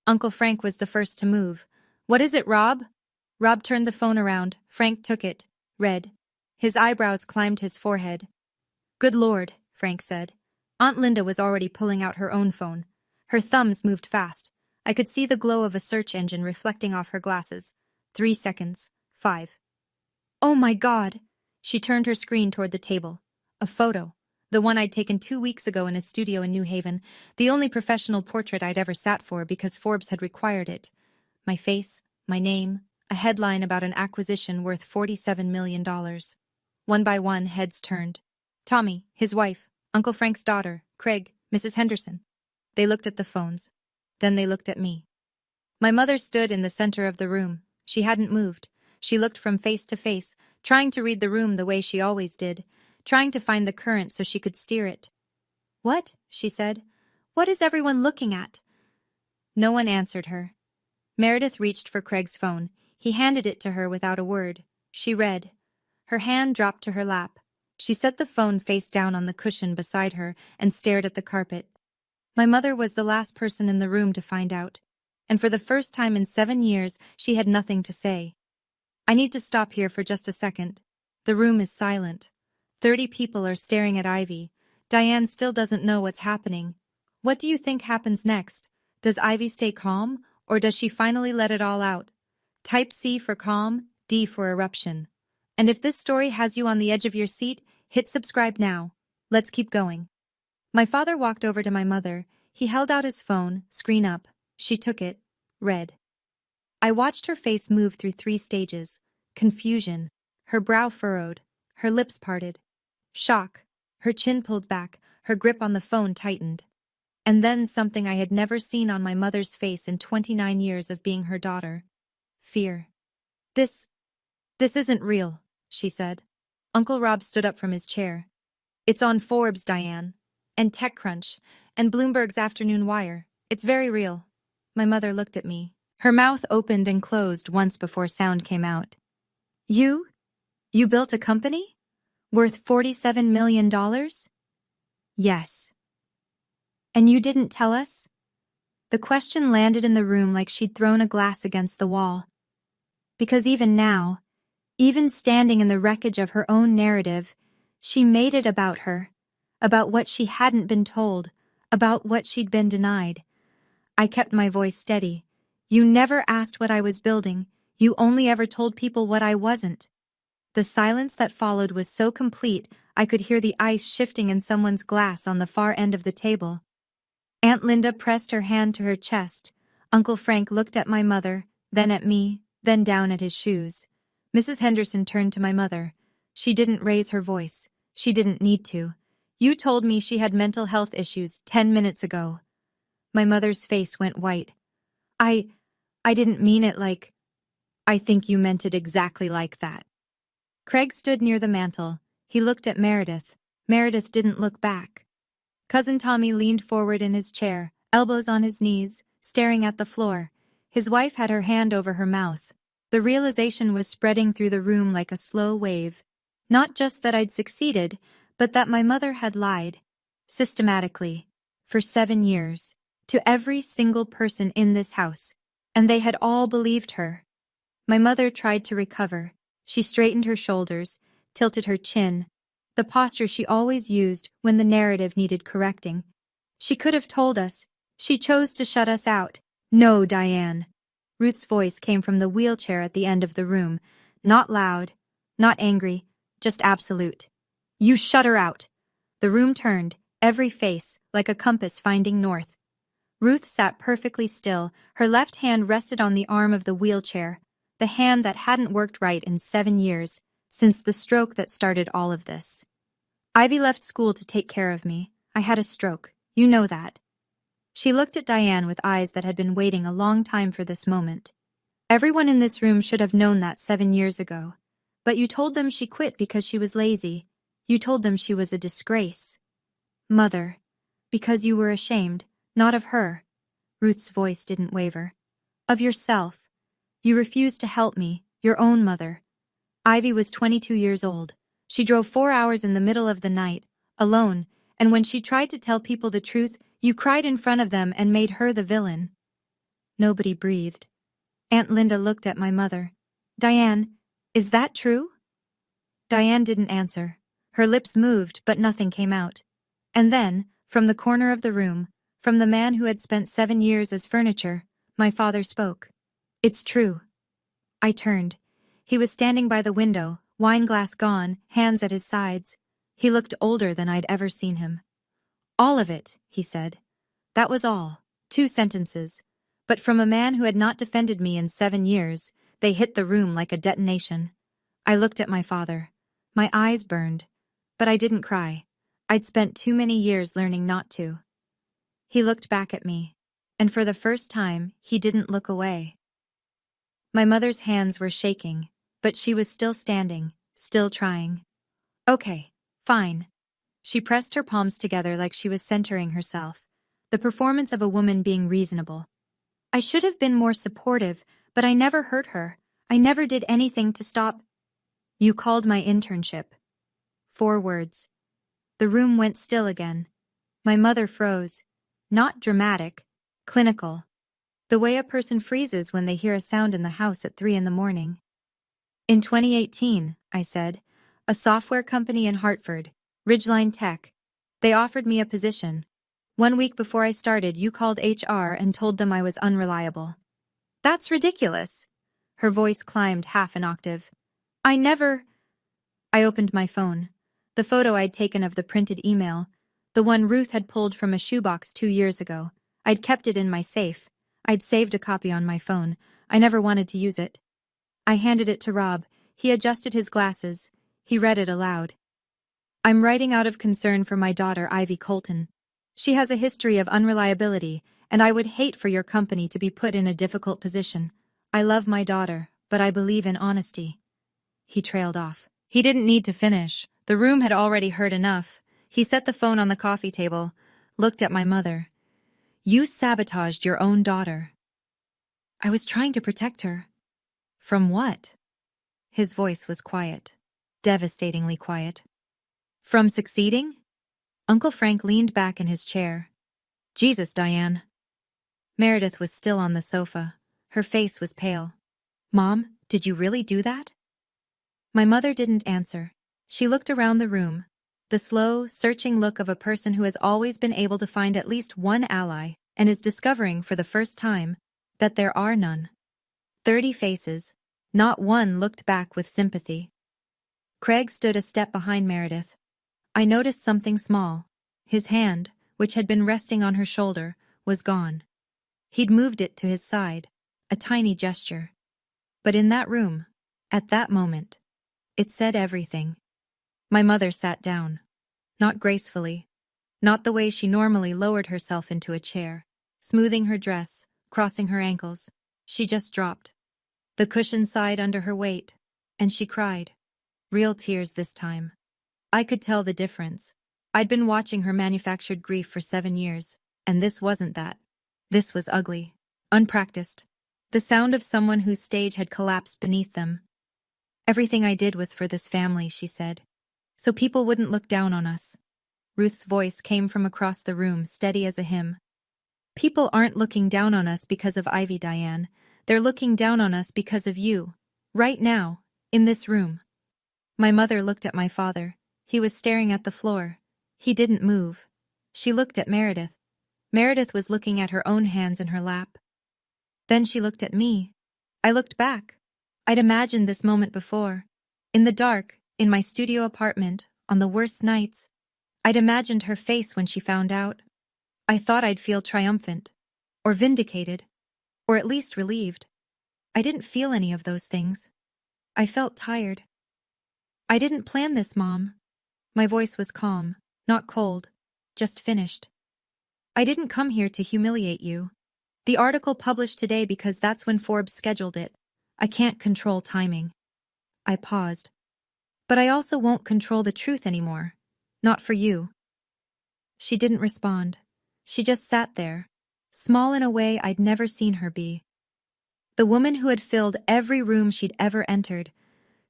Uncle Frank was the first to move. What is it, Rob? Rob turned the phone around. Frank took it, read. His eyebrows climbed his forehead. Good Lord, Frank said. Aunt Linda was already pulling out her own phone. Her thumbs moved fast. I could see the glow of a search engine reflecting off her glasses. 3 seconds. 5. Oh my God! She turned her screen toward the table. A photo. The one I'd taken 2 weeks ago in a studio in New Haven, the only professional portrait I'd ever sat for because Forbes had required it. My face, my name, a headline about an acquisition worth $47 million. One by one, heads turned. Tommy, his wife, Uncle Frank's daughter, Craig, Mrs. Henderson. They looked at the phones. Then they looked at me. My mother stood in the center of the room. She hadn't moved. She looked from face to face, trying to read the room the way she always did, trying to find the current so she could steer it. What? She said. What is everyone looking at? No one answered her. Meredith reached for Craig's phone. He handed it to her without a word. She read. Her hand dropped to her lap. She set the phone face down on the cushion beside her and stared at the carpet. My mother was the last person in the room to find out, and for the first time in 7 years, she had nothing to say. I need to stop here for just a second. The room is silent. 30 people are staring at Ivy. Diane still doesn't know what's happening. What do you think happens next? Does Ivy stay calm, or does she finally let it all out? Type C for calm, D for eruption. And if this story has you on the edge of your seat, hit subscribe now. Let's keep going. My father walked over to my mother. He held out his phone, screen up. She took it, read. I watched her face move through 3 stages. Confusion, her brow furrowed, her lips parted. Shock, her chin pulled back, her grip on the phone tightened. And then something I had never seen on my mother's face in 29 years of being her daughter. Fear. This isn't real, she said. Uncle Rob stood up from his chair. It's on Forbes, Diane, and TechCrunch, and Bloomberg's Afternoon Wire. It's very real. My mother looked at me. Her mouth opened and closed once before sound came out. You built a company? Worth $47 million? Yes. And you didn't tell us? The question landed in the room like she'd thrown a glass against the wall. Because even now, even standing in the wreckage of her own narrative, she made it about her, about what she hadn't been told, about what she'd been denied. I kept my voice steady. You never asked what I was building. You only ever told people what I wasn't. The silence that followed was so complete, I could hear the ice shifting in someone's glass on the far end of the table. Aunt Linda pressed her hand to her chest. Uncle Frank looked at my mother, then at me, then down at his shoes. Mrs. Henderson turned to my mother. She didn't raise her voice. She didn't need to. You told me she had mental health issues 10 minutes ago. My mother's face went white. I didn't mean it like... I think you meant it exactly like that. Craig stood near the mantel. He looked at Meredith. Meredith didn't look back. Cousin Tommy leaned forward in his chair, elbows on his knees, staring at the floor. His wife had her hand over her mouth. The realization was spreading through the room like a slow wave. Not just that I'd succeeded, but that my mother had lied. Systematically. For 7 years. To every single person in this house. And they had all believed her. My mother tried to recover. She straightened her shoulders, tilted her chin, the posture she always used when the narrative needed correcting. She could have told us. She chose to shut us out. No, Diane. Ruth's voice came from the wheelchair at the end of the room. Not loud, not angry, just absolute. You shut her out. The room turned, every face like a compass finding north. Ruth sat perfectly still, her left hand rested on the arm of the wheelchair, the hand that hadn't worked right in 7 years, since the stroke that started all of this. Ivy left school to take care of me. I had a stroke. You know that. She looked at Diane with eyes that had been waiting a long time for this moment. Everyone in this room should have known that 7 years ago. But you told them she quit because she was lazy. You told them she was a disgrace. Mother, because you were ashamed, not of her. Ruth's voice didn't waver. Of yourself. You refused to help me, your own mother. Ivy was 22 years old. She drove 4 hours in the middle of the night, alone, and when she tried to tell people the truth, you cried in front of them and made her the villain. Nobody breathed. Aunt Linda looked at my mother. Diane, is that true? Diane didn't answer. Her lips moved, but nothing came out. And then, from the corner of the room, from the man who had spent 7 years as furniture, my father spoke. It's true. I turned. He was standing by the window, wine glass gone, hands at his sides. He looked older than I'd ever seen him. All of it, he said. That was all. 2 sentences. But from a man who had not defended me in 7 years, they hit the room like a detonation. I looked at my father. My eyes burned. But I didn't cry. I'd spent too many years learning not to. He looked back at me, and for the first time, he didn't look away. My mother's hands were shaking, but she was still standing, still trying. Okay, fine. She pressed her palms together like she was centering herself, the performance of a woman being reasonable. I should have been more supportive, but I never hurt her. I never did anything to stop. You called my internship. 4 words. The room went still again. My mother froze. Not dramatic, clinical. The way a person freezes when they hear a sound in the house at 3 a.m. In 2018, I said, a software company in Hartford, Ridgeline Tech. They offered me a position. 1 week before I started, you called HR and told them I was unreliable. That's ridiculous. Her voice climbed half an octave. I opened my phone. The photo I'd taken of the printed email, the one Ruth had pulled from a shoebox 2 years ago. I'd kept it in my safe. I'd saved a copy on my phone. I never wanted to use it. I handed it to Rob. He adjusted his glasses. He read it aloud. I'm writing out of concern for my daughter, Ivy Colton. She has a history of unreliability, and I would hate for your company to be put in a difficult position. I love my daughter, but I believe in honesty. He trailed off. He didn't need to finish. The room had already heard enough. He set the phone on the coffee table, looked at my mother. You sabotaged your own daughter. I was trying to protect her. From what? His voice was quiet, devastatingly quiet. From succeeding? Uncle Frank leaned back in his chair. Jesus, Diane. Meredith was still on the sofa. Her face was pale. Mom, did you really do that? My mother didn't answer. She looked around the room, the slow, searching look of a person who has always been able to find at least one ally and is discovering for the first time that there are none. 30 faces, not one looked back with sympathy. Craig stood a step behind Meredith. I noticed something small. His hand, which had been resting on her shoulder, was gone. He'd moved it to his side, a tiny gesture. But in that room, at that moment, it said everything. My mother sat down. Not gracefully. Not the way she normally lowered herself into a chair, smoothing her dress, crossing her ankles. She just dropped. The cushion sighed under her weight, and she cried. Real tears this time. I could tell the difference. I'd been watching her manufactured grief for 7 years, and this wasn't that. This was ugly, unpracticed. The sound of someone whose stage had collapsed beneath them. Everything I did was for this family, she said. So people wouldn't look down on us. Ruth's voice came from across the room, steady as a hymn. People aren't looking down on us because of Ivy, Diane. They're looking down on us because of you. Right now, in this room. My mother looked at my father. He was staring at the floor. He didn't move. She looked at Meredith. Meredith was looking at her own hands in her lap. Then she looked at me. I looked back. I'd imagined this moment before. In the dark, in my studio apartment, on the worst nights. I'd imagined her face when she found out. I thought I'd feel triumphant, or vindicated, or at least relieved. I didn't feel any of those things. I felt tired. I didn't plan this, Mom. My voice was calm, not cold, just finished. I didn't come here to humiliate you. The article published today because that's when Forbes scheduled it. I can't control timing. I paused. But I also won't control the truth anymore. Not for you. She didn't respond. She just sat there, small in a way I'd never seen her be. The woman who had filled every room she'd ever entered,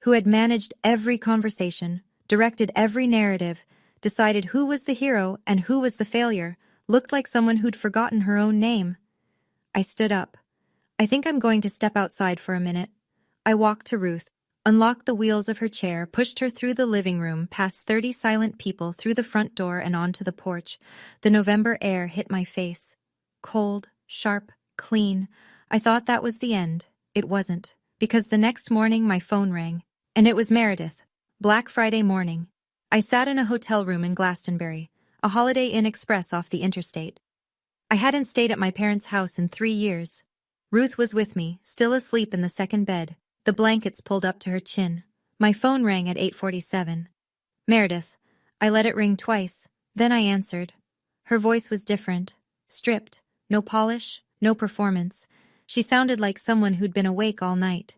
who had managed every conversation, directed every narrative, decided who was the hero and who was the failure, looked like someone who'd forgotten her own name. I stood up. I think I'm going to step outside for a minute. I walked to Ruth, unlocked the wheels of her chair, pushed her through the living room, past 30 silent people, through the front door and onto the porch. The November air hit my face. Cold, sharp, clean. I thought that was the end. It wasn't, because the next morning my phone rang. And it was Meredith. Black Friday morning. I sat in a hotel room in Glastonbury, a Holiday Inn Express off the interstate. I hadn't stayed at my parents' house in 3 years. Ruth was with me, still asleep in the second bed, the blankets pulled up to her chin. My phone rang at 8:47. Meredith. I let it ring twice, then I answered. Her voice was different, stripped, no polish, no performance. She sounded like someone who'd been awake all night.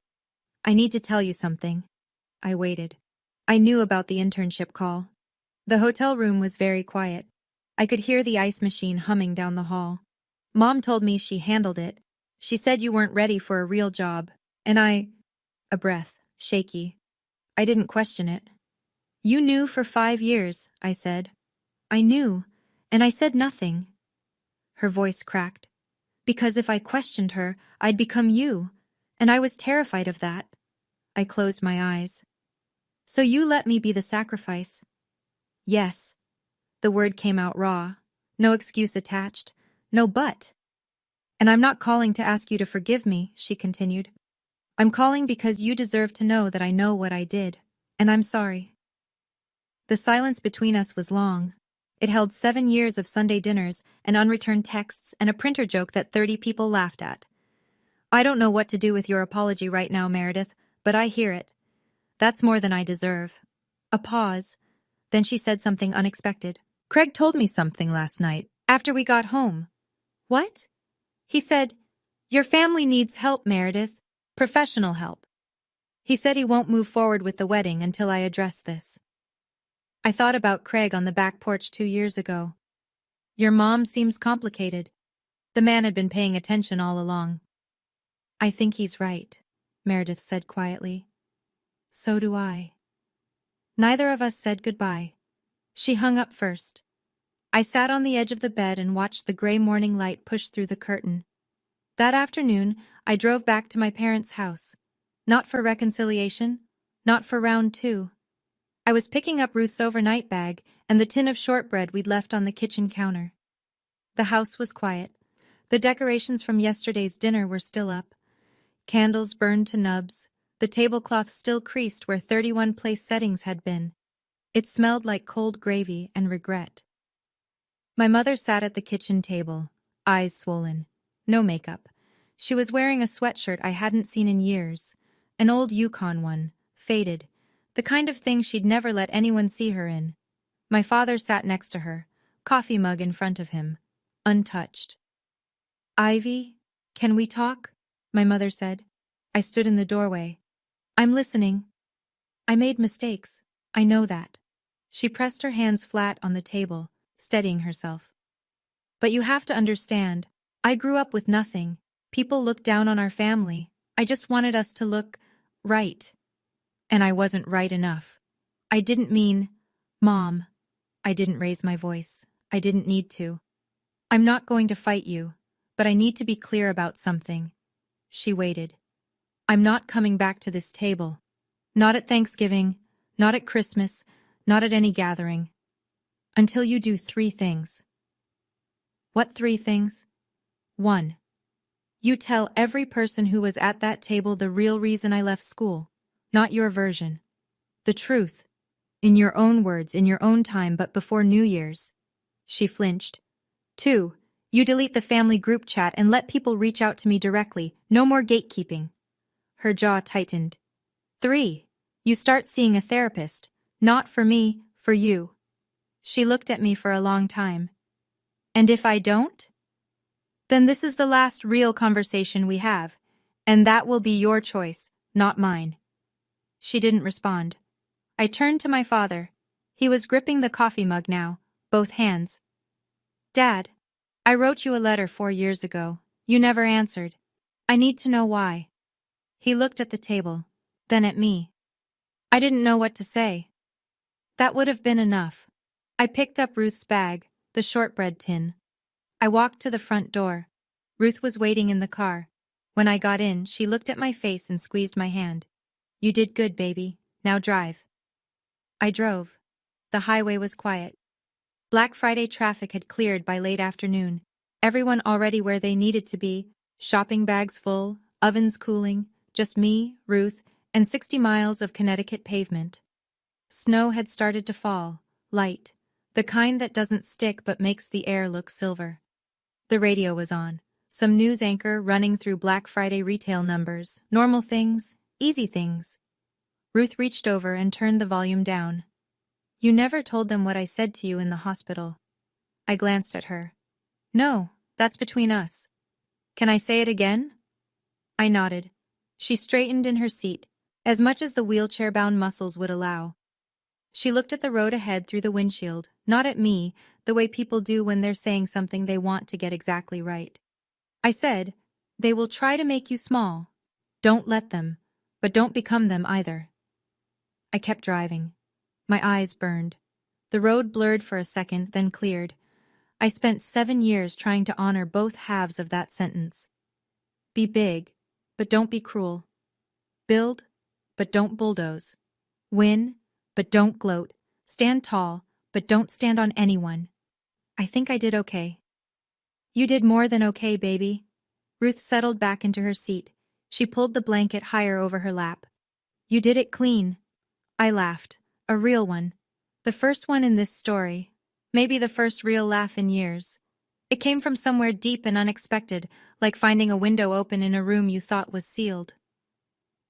I need to tell you something. I waited. I knew about the internship call. The hotel room was very quiet. I could hear the ice machine humming down the hall. Mom told me she handled it. She said you weren't ready for a real job, and a breath, shaky. I didn't question it. You knew for 5 years, I said. I knew, and I said nothing. Her voice cracked. Because if I questioned her, I'd become you, and I was terrified of that. I closed my eyes. So you let me be the sacrifice? Yes. The word came out raw. No excuse attached. No but. And I'm not calling to ask you to forgive me, she continued. I'm calling because you deserve to know that I know what I did, and I'm sorry. The silence between us was long. It held 7 years of Sunday dinners and unreturned texts and a printer joke that 30 people laughed at. I don't know what to do with your apology right now, Meredith, but I hear it. That's more than I deserve. A pause. Then she said something unexpected. Craig told me something last night, after we got home. What? He said, your family needs help, Meredith. Professional help. He said he won't move forward with the wedding until I address this. I thought about Craig on the back porch 2 years ago. Your mom seems complicated. The man had been paying attention all along. I think he's right, Meredith said quietly. So do I. Neither of us said goodbye. She hung up first. I sat on the edge of the bed and watched the gray morning light push through the curtain. That afternoon, I drove back to my parents' house. Not for reconciliation, not for round 2. I was picking up Ruth's overnight bag and the tin of shortbread we'd left on the kitchen counter. The house was quiet. The decorations from yesterday's dinner were still up. Candles burned to nubs. The tablecloth still creased where 31 place settings had been. It smelled like cold gravy and regret. My mother sat at the kitchen table, eyes swollen. No makeup. She was wearing a sweatshirt I hadn't seen in years, an old Yukon one, faded, the kind of thing she'd never let anyone see her in. My father sat next to her, coffee mug in front of him, untouched. Ivy, can we talk? My mother said. I stood in the doorway. I'm listening. I made mistakes. I know that. She pressed her hands flat on the table, steadying herself. But you have to understand, I grew up with nothing. People looked down on our family. I just wanted us to look right. And I wasn't right enough. I didn't mean, Mom. I didn't raise my voice. I didn't need to. I'm not going to fight you, but I need to be clear about something. She waited. I'm not coming back to this table. Not at Thanksgiving, not at Christmas, not at any gathering. Until you do 3 things. What 3 things? 1. You tell every person who was at that table the real reason I left school, not your version. The truth. In your own words, in your own time, but before New Year's. She flinched. 2. You delete the family group chat and let people reach out to me directly. No more gatekeeping. Her jaw tightened. 3. You start seeing a therapist. Not for me, for you. She looked at me for a long time. And if I don't? Then this is the last real conversation we have, and that will be your choice, not mine. She didn't respond. I turned to my father. He was gripping the coffee mug now, both hands. Dad, I wrote you a letter 4 years ago. You never answered. I need to know why. He looked at the table, then at me. I didn't know what to say. That would have been enough. I picked up Ruth's bag, the shortbread tin. I walked to the front door. Ruth was waiting in the car. When I got in, she looked at my face and squeezed my hand. You did good, baby. Now drive. I drove. The highway was quiet. Black Friday traffic had cleared by late afternoon. Everyone already where they needed to be, shopping bags full, ovens cooling, just me, Ruth, and 60 miles of Connecticut pavement. Snow had started to fall, light, the kind that doesn't stick but makes the air look silver. The radio was on, some news anchor running through Black Friday retail numbers, normal things, easy things. Ruth reached over and turned the volume down. You never told them what I said to you in the hospital. I glanced at her. No, that's between us. Can I say it again? I nodded. She straightened in her seat, as much as the wheelchair-bound muscles would allow. She looked at the road ahead through the windshield, not at me, the way people do when they're saying something they want to get exactly right. I said, they will try to make you small. Don't let them, but don't become them either. I kept driving. My eyes burned. The road blurred for a second, then cleared. I spent 7 years trying to honor both halves of that sentence. Be big, but don't be cruel. Build, but don't bulldoze. Win, but don't gloat. Stand tall, but don't stand on anyone. I think I did okay. You did more than okay, baby. Ruth settled back into her seat. She pulled the blanket higher over her lap. You did it clean. I laughed. A real one. The first one in this story. Maybe the first real laugh in years. It came from somewhere deep and unexpected, like finding a window open in a room you thought was sealed.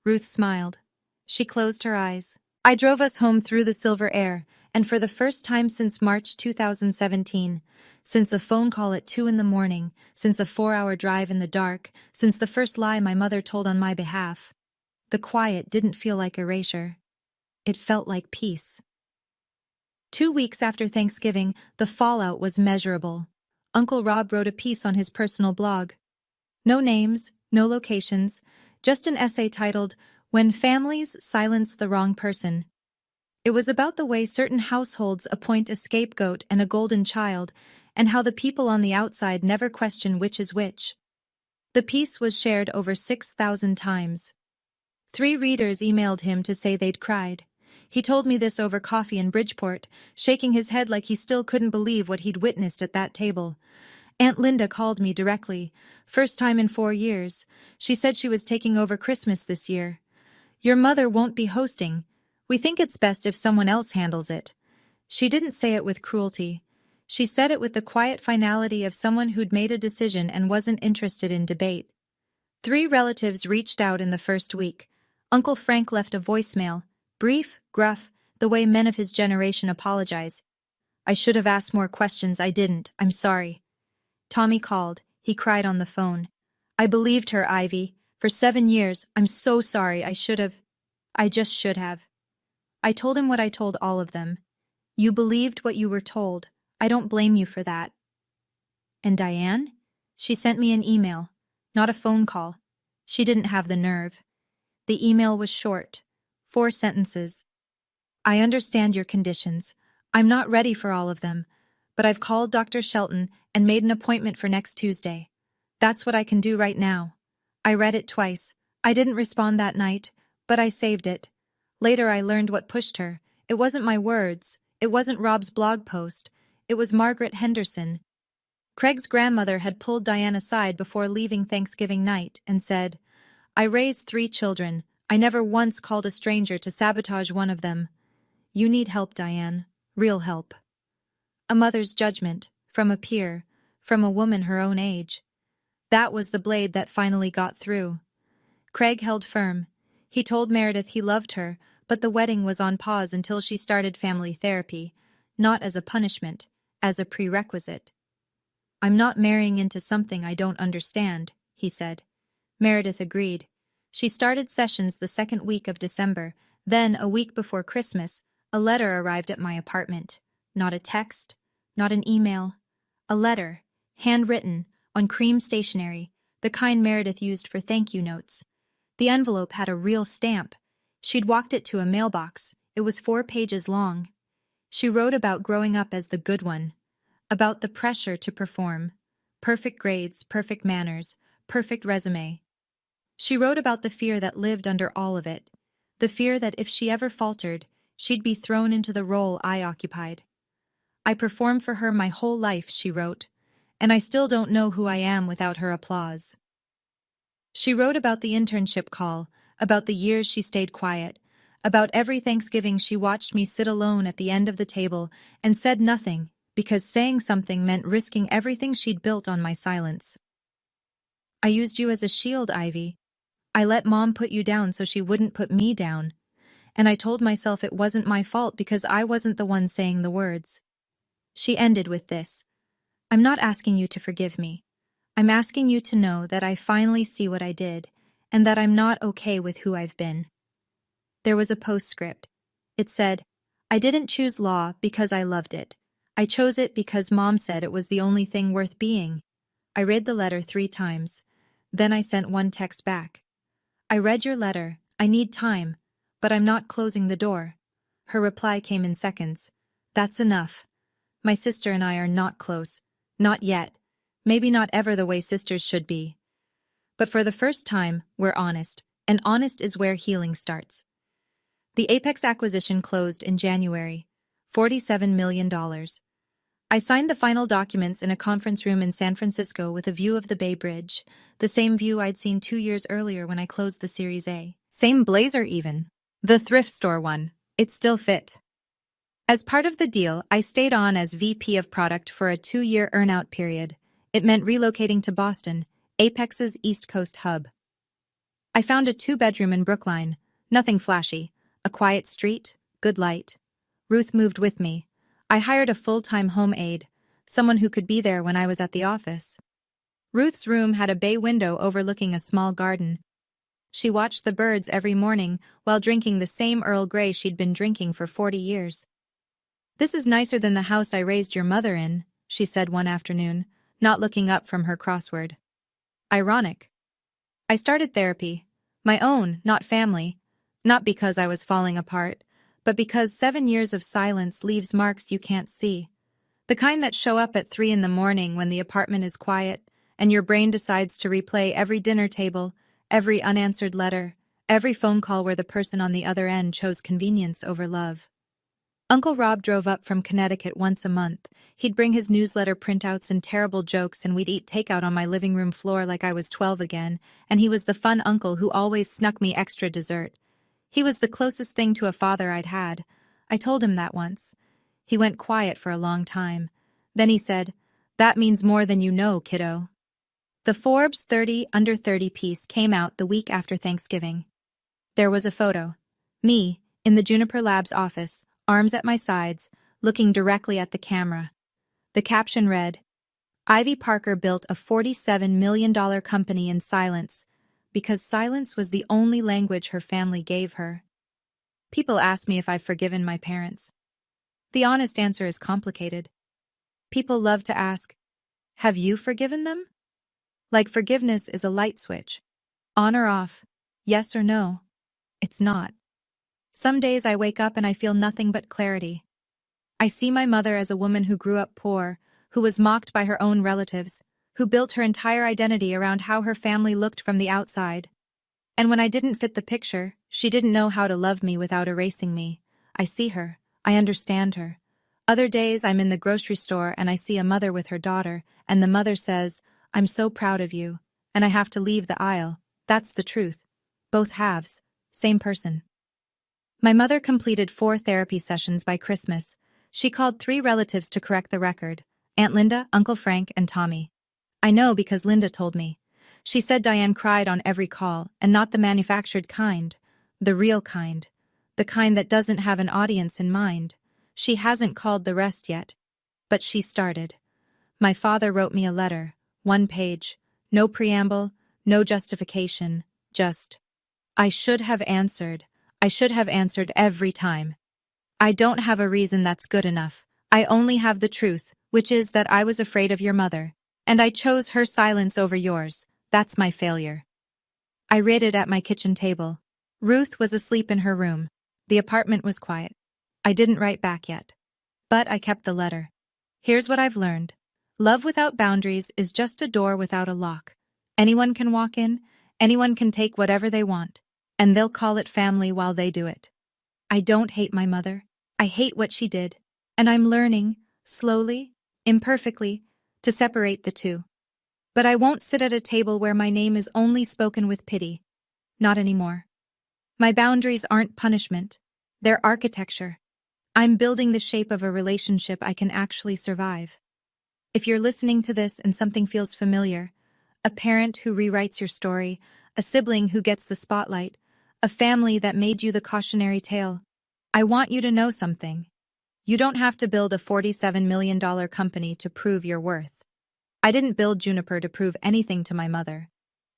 Ruth smiled. She closed her eyes. I drove us home through the silver air, and for the first time since March 2017, since a phone call at 2 in the morning, since a 4-hour drive in the dark, since the first lie my mother told on my behalf, the quiet didn't feel like erasure. It felt like peace. 2 weeks after Thanksgiving, the fallout was measurable. Uncle Rob wrote a piece on his personal blog. No names, no locations, just an essay titled, When Families Silence the Wrong Person. It was about the way certain households appoint a scapegoat and a golden child, and how the people on the outside never question which is which. The piece was shared over 6,000 times. 3 readers emailed him to say they'd cried. He told me this over coffee in Bridgeport, shaking his head like he still couldn't believe what he'd witnessed at that table. Aunt Linda called me directly. First time in 4 years. She said she was taking over Christmas this year. Your mother won't be hosting. We think it's best if someone else handles it. She didn't say it with cruelty. She said it with the quiet finality of someone who'd made a decision and wasn't interested in debate. 3 relatives reached out in the first week. Uncle Frank left a voicemail. Brief, gruff, the way men of his generation apologize. I should have asked more questions, I didn't, I'm sorry. Tommy called. He cried on the phone. I believed her, Ivy. For 7 years, I'm so sorry, I just should have. I told him what I told all of them. You believed what you were told. I don't blame you for that. And Diane? She sent me an email, not a phone call. She didn't have the nerve. The email was short, 4 sentences. I understand your conditions. I'm not ready for all of them, but I've called Dr. Shelton and made an appointment for next Tuesday. That's what I can do right now. I read it twice. I didn't respond that night, but I saved it. Later I learned what pushed her. It wasn't my words. It wasn't Rob's blog post. It was Margaret Henderson. Craig's grandmother had pulled Diane aside before leaving Thanksgiving night and said, I raised 3 children. I never once called a stranger to sabotage one of them. You need help, Diane. Real help. A mother's judgment, from a peer, from a woman her own age. That was the blade that finally got through. Craig held firm. He told Meredith he loved her, but the wedding was on pause until she started family therapy, not as a punishment, as a prerequisite. I'm not marrying into something I don't understand, he said. Meredith agreed. She started sessions the second week of December. Then, a week before Christmas, a letter arrived at my apartment. Not a text, not an email. A letter, handwritten, on cream stationery, the kind Meredith used for thank you notes. The envelope had a real stamp. She'd walked it to a mailbox. It was 4 pages long. She wrote about growing up as the good one, about the pressure to perform, perfect grades, perfect manners, perfect resume. She wrote about the fear that lived under all of it, the fear that if she ever faltered, she'd be thrown into the role I occupied. I performed for her my whole life, she wrote, and I still don't know who I am without her applause. She wrote about the internship call, about the years she stayed quiet, about every Thanksgiving she watched me sit alone at the end of the table and said nothing, because saying something meant risking everything she'd built on my silence. I used you as a shield, Ivy. I let Mom put you down so she wouldn't put me down. And I told myself it wasn't my fault because I wasn't the one saying the words. She ended with this. I'm not asking you to forgive me. I'm asking you to know that I finally see what I did, and that I'm not okay with who I've been. There was a postscript. It said, I didn't choose law because I loved it. I chose it because Mom said it was the only thing worth being. I read the letter 3 times. Then I sent one text back. I read your letter. I need time, but I'm not closing the door. Her reply came in seconds. That's enough. My sister and I are not close. Not yet. Maybe not ever the way sisters should be. But for the first time, we're honest, and honest is where healing starts. The Apex acquisition closed in January. $47 million. I signed the final documents in a conference room in San Francisco with a view of the Bay Bridge, the same view I'd seen 2 years earlier when I closed the Series A. Same blazer even. The thrift store one. It still fit. As part of the deal, I stayed on as VP of Product for a 2-year earn-out period. It meant relocating to Boston, Apex's East Coast hub. I found a 2-bedroom in Brookline. Nothing flashy. A quiet street, good light. Ruth moved with me. I hired a full-time home aide, someone who could be there when I was at the office. Ruth's room had a bay window overlooking a small garden. She watched the birds every morning while drinking the same Earl Grey she'd been drinking for 40 years. This is nicer than the house I raised your mother in, she said one afternoon, not looking up from her crossword. Ironic. I started therapy. My own, not family. Not because I was falling apart, but because 7 years of silence leaves marks you can't see. The kind that show up at 3 in the morning when the apartment is quiet, and your brain decides to replay every dinner table, every unanswered letter, every phone call where the person on the other end chose convenience over love. Uncle Rob drove up from Connecticut once a month. He'd bring his newsletter printouts and terrible jokes, and we'd eat takeout on my living room floor like I was 12 again, and he was the fun uncle who always snuck me extra dessert. He was the closest thing to a father I'd had. I told him that once. He went quiet for a long time. Then he said, "That means more than you know, kiddo." The Forbes 30 Under 30 piece came out the week after Thanksgiving. There was a photo. Me, in the Juniper Labs office, arms at my sides, looking directly at the camera. The caption read, Ivy Parker built a $47 million company in silence, because silence was the only language her family gave her. People ask me if I've forgiven my parents. The honest answer is complicated. People love to ask, have you forgiven them? Like forgiveness is a light switch. On or off, yes or no. It's not. Some days I wake up and I feel nothing but clarity. I see my mother as a woman who grew up poor, who was mocked by her own relatives, who built her entire identity around how her family looked from the outside. And when I didn't fit the picture, she didn't know how to love me without erasing me. I see her. I understand her. Other days I'm in the grocery store and I see a mother with her daughter, and the mother says, "I'm so proud of you," and I have to leave the aisle. That's the truth. Both halves. Same person. My mother completed 4 therapy sessions by Christmas. She called 3 relatives to correct the record: Aunt Linda, Uncle Frank, and Tommy. I know because Linda told me. She said Diane cried on every call, and not the manufactured kind. The real kind. The kind that doesn't have an audience in mind. She hasn't called the rest yet. But she started. My father wrote me a letter, 1 page. No preamble, no justification, just, I should have answered. I should have answered every time. I don't have a reason that's good enough. I only have the truth, which is that I was afraid of your mother, and I chose her silence over yours. That's my failure. I read it at my kitchen table. Ruth was asleep in her room. The apartment was quiet. I didn't write back yet. But I kept the letter. Here's what I've learned. Love without boundaries is just a door without a lock. Anyone can walk in, anyone can take whatever they want, and they'll call it family while they do it. I don't hate my mother. I hate what she did. And I'm learning, slowly, imperfectly, to separate the two. But I won't sit at a table where my name is only spoken with pity. Not anymore. My boundaries aren't punishment. They're architecture. I'm building the shape of a relationship I can actually survive. If you're listening to this and something feels familiar, a parent who rewrites your story, a sibling who gets the spotlight, a family that made you the cautionary tale, I want you to know something. You don't have to build a $47 million company to prove your worth. I didn't build Juniper to prove anything to my mother.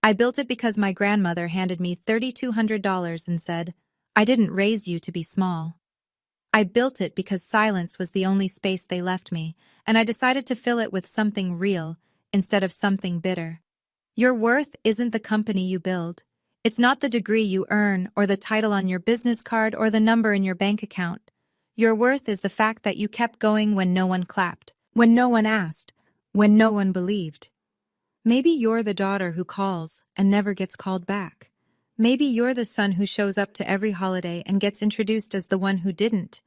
I built it because my grandmother handed me $3,200 and said, I didn't raise you to be small. I built it because silence was the only space they left me, and I decided to fill it with something real instead of something bitter. Your worth isn't the company you build. It's not the degree you earn or the title on your business card or the number in your bank account. Your worth is the fact that you kept going when no one clapped, when no one asked, when no one believed. Maybe you're the daughter who calls and never gets called back. Maybe you're the son who shows up to every holiday and gets introduced as the one who didn't.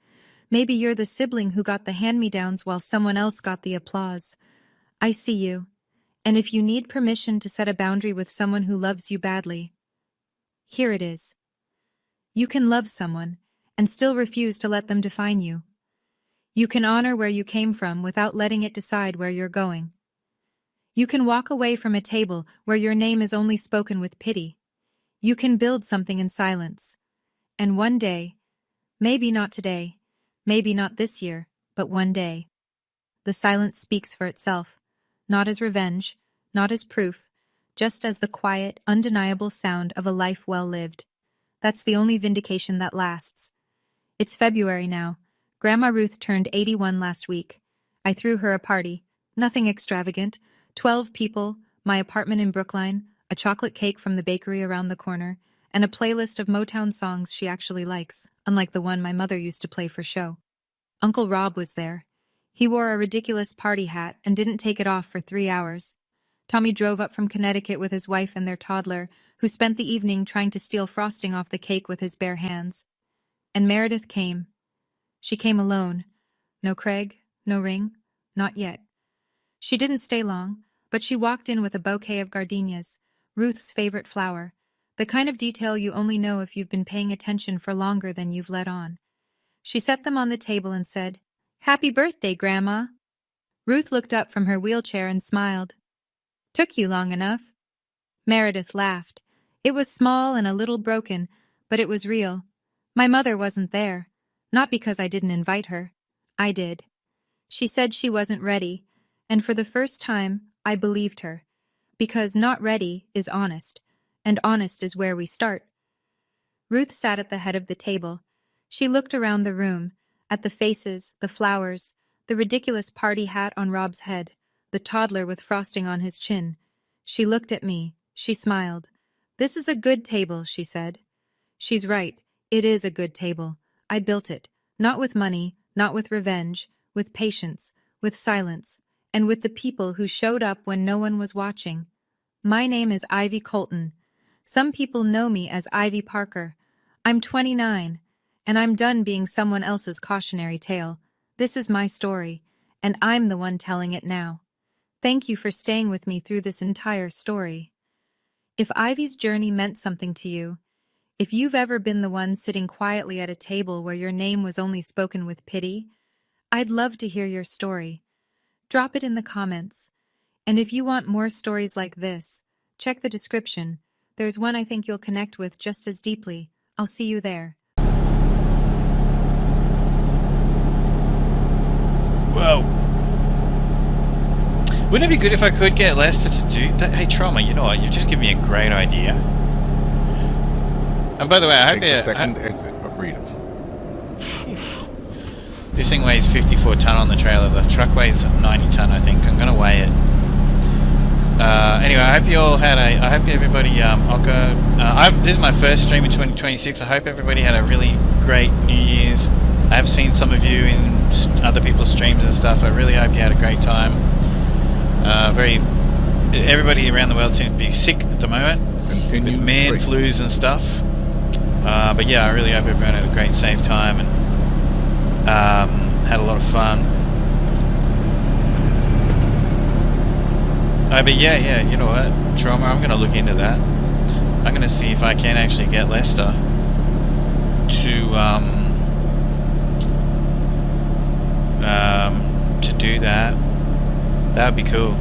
Maybe you're the sibling who got the hand-me-downs while someone else got the applause. I see you. And if you need permission to set a boundary with someone who loves you badly, here it is. You can love someone and still refuse to let them define you. You can honor where you came from without letting it decide where you're going. You can walk away from a table where your name is only spoken with pity. You can build something in silence. And one day, maybe not today, maybe not this year, but one day, the silence speaks for itself, not as revenge, not as proof, just as the quiet, undeniable sound of a life well lived. That's the only vindication that lasts. It's February now. Grandma Ruth turned 81 last week. I threw her a party. Nothing extravagant. 12 people, my apartment in Brookline, a chocolate cake from the bakery around the corner, and a playlist of Motown songs she actually likes, unlike the one my mother used to play for show. Uncle Rob was there. He wore a ridiculous party hat and didn't take it off for 3 hours. Tommy drove up from Connecticut with his wife and their toddler, who spent the evening trying to steal frosting off the cake with his bare hands. And Meredith came. She came alone. No Craig, no ring, not yet. She didn't stay long, but she walked in with a bouquet of gardenias, Ruth's favorite flower, the kind of detail you only know if you've been paying attention for longer than you've let on. She set them on the table and said, "Happy birthday, Grandma." Ruth looked up from her wheelchair and smiled. "Took you long enough." Meredith laughed. It was small and a little broken, but it was real. My mother wasn't there. Not because I didn't invite her. I did. She said she wasn't ready, and for the first time, I believed her. Because not ready is honest, and honest is where we start. Ruth sat at the head of the table. She looked around the room, at the faces, the flowers, the ridiculous party hat on Rob's head, the toddler with frosting on his chin. She looked at me. She smiled. "This is a good table," she said. She's right. It is a good table. I built it. Not with money, not with revenge, with patience, with silence, and with the people who showed up when no one was watching. My name is Ivy Colton. Some people know me as Ivy Parker. I'm 29, and I'm done being someone else's cautionary tale. This is my story, and I'm the one telling it now. Thank you for staying with me through this entire story. If Ivy's journey meant something to you, if you've ever been the one sitting quietly at a table where your name was only spoken with pity, I'd love to hear your story. Drop it in the comments. And if you want more stories like this, check the description. There's one I think you'll connect with just as deeply. I'll see you there. Whoa. Wouldn't it be good if I could get Lester to do that? Hey, Trauma, you know what? You've just given me a great idea. And by the way, I hope Take the second exit for freedom. This thing weighs 54 ton on the trailer. The truck weighs 90 ton, I think. I'm gonna weigh it. Anyway, I hope you all had a. I hope everybody. I'll go. This is my first stream in 2026. I hope everybody had a really great New Year's. I have seen some of you in other people's streams and stuff. I really hope you had a great time. Everybody around the world seems to be sick at the moment with man flus and stuff. But yeah, I really hope everyone had a great, safe time and had a lot of fun. But yeah, you know what, Trauma, I'm going to look into that. I'm going to see if I can actually get Lester to do that. That would be cool.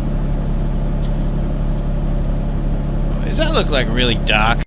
Does that look like really dark?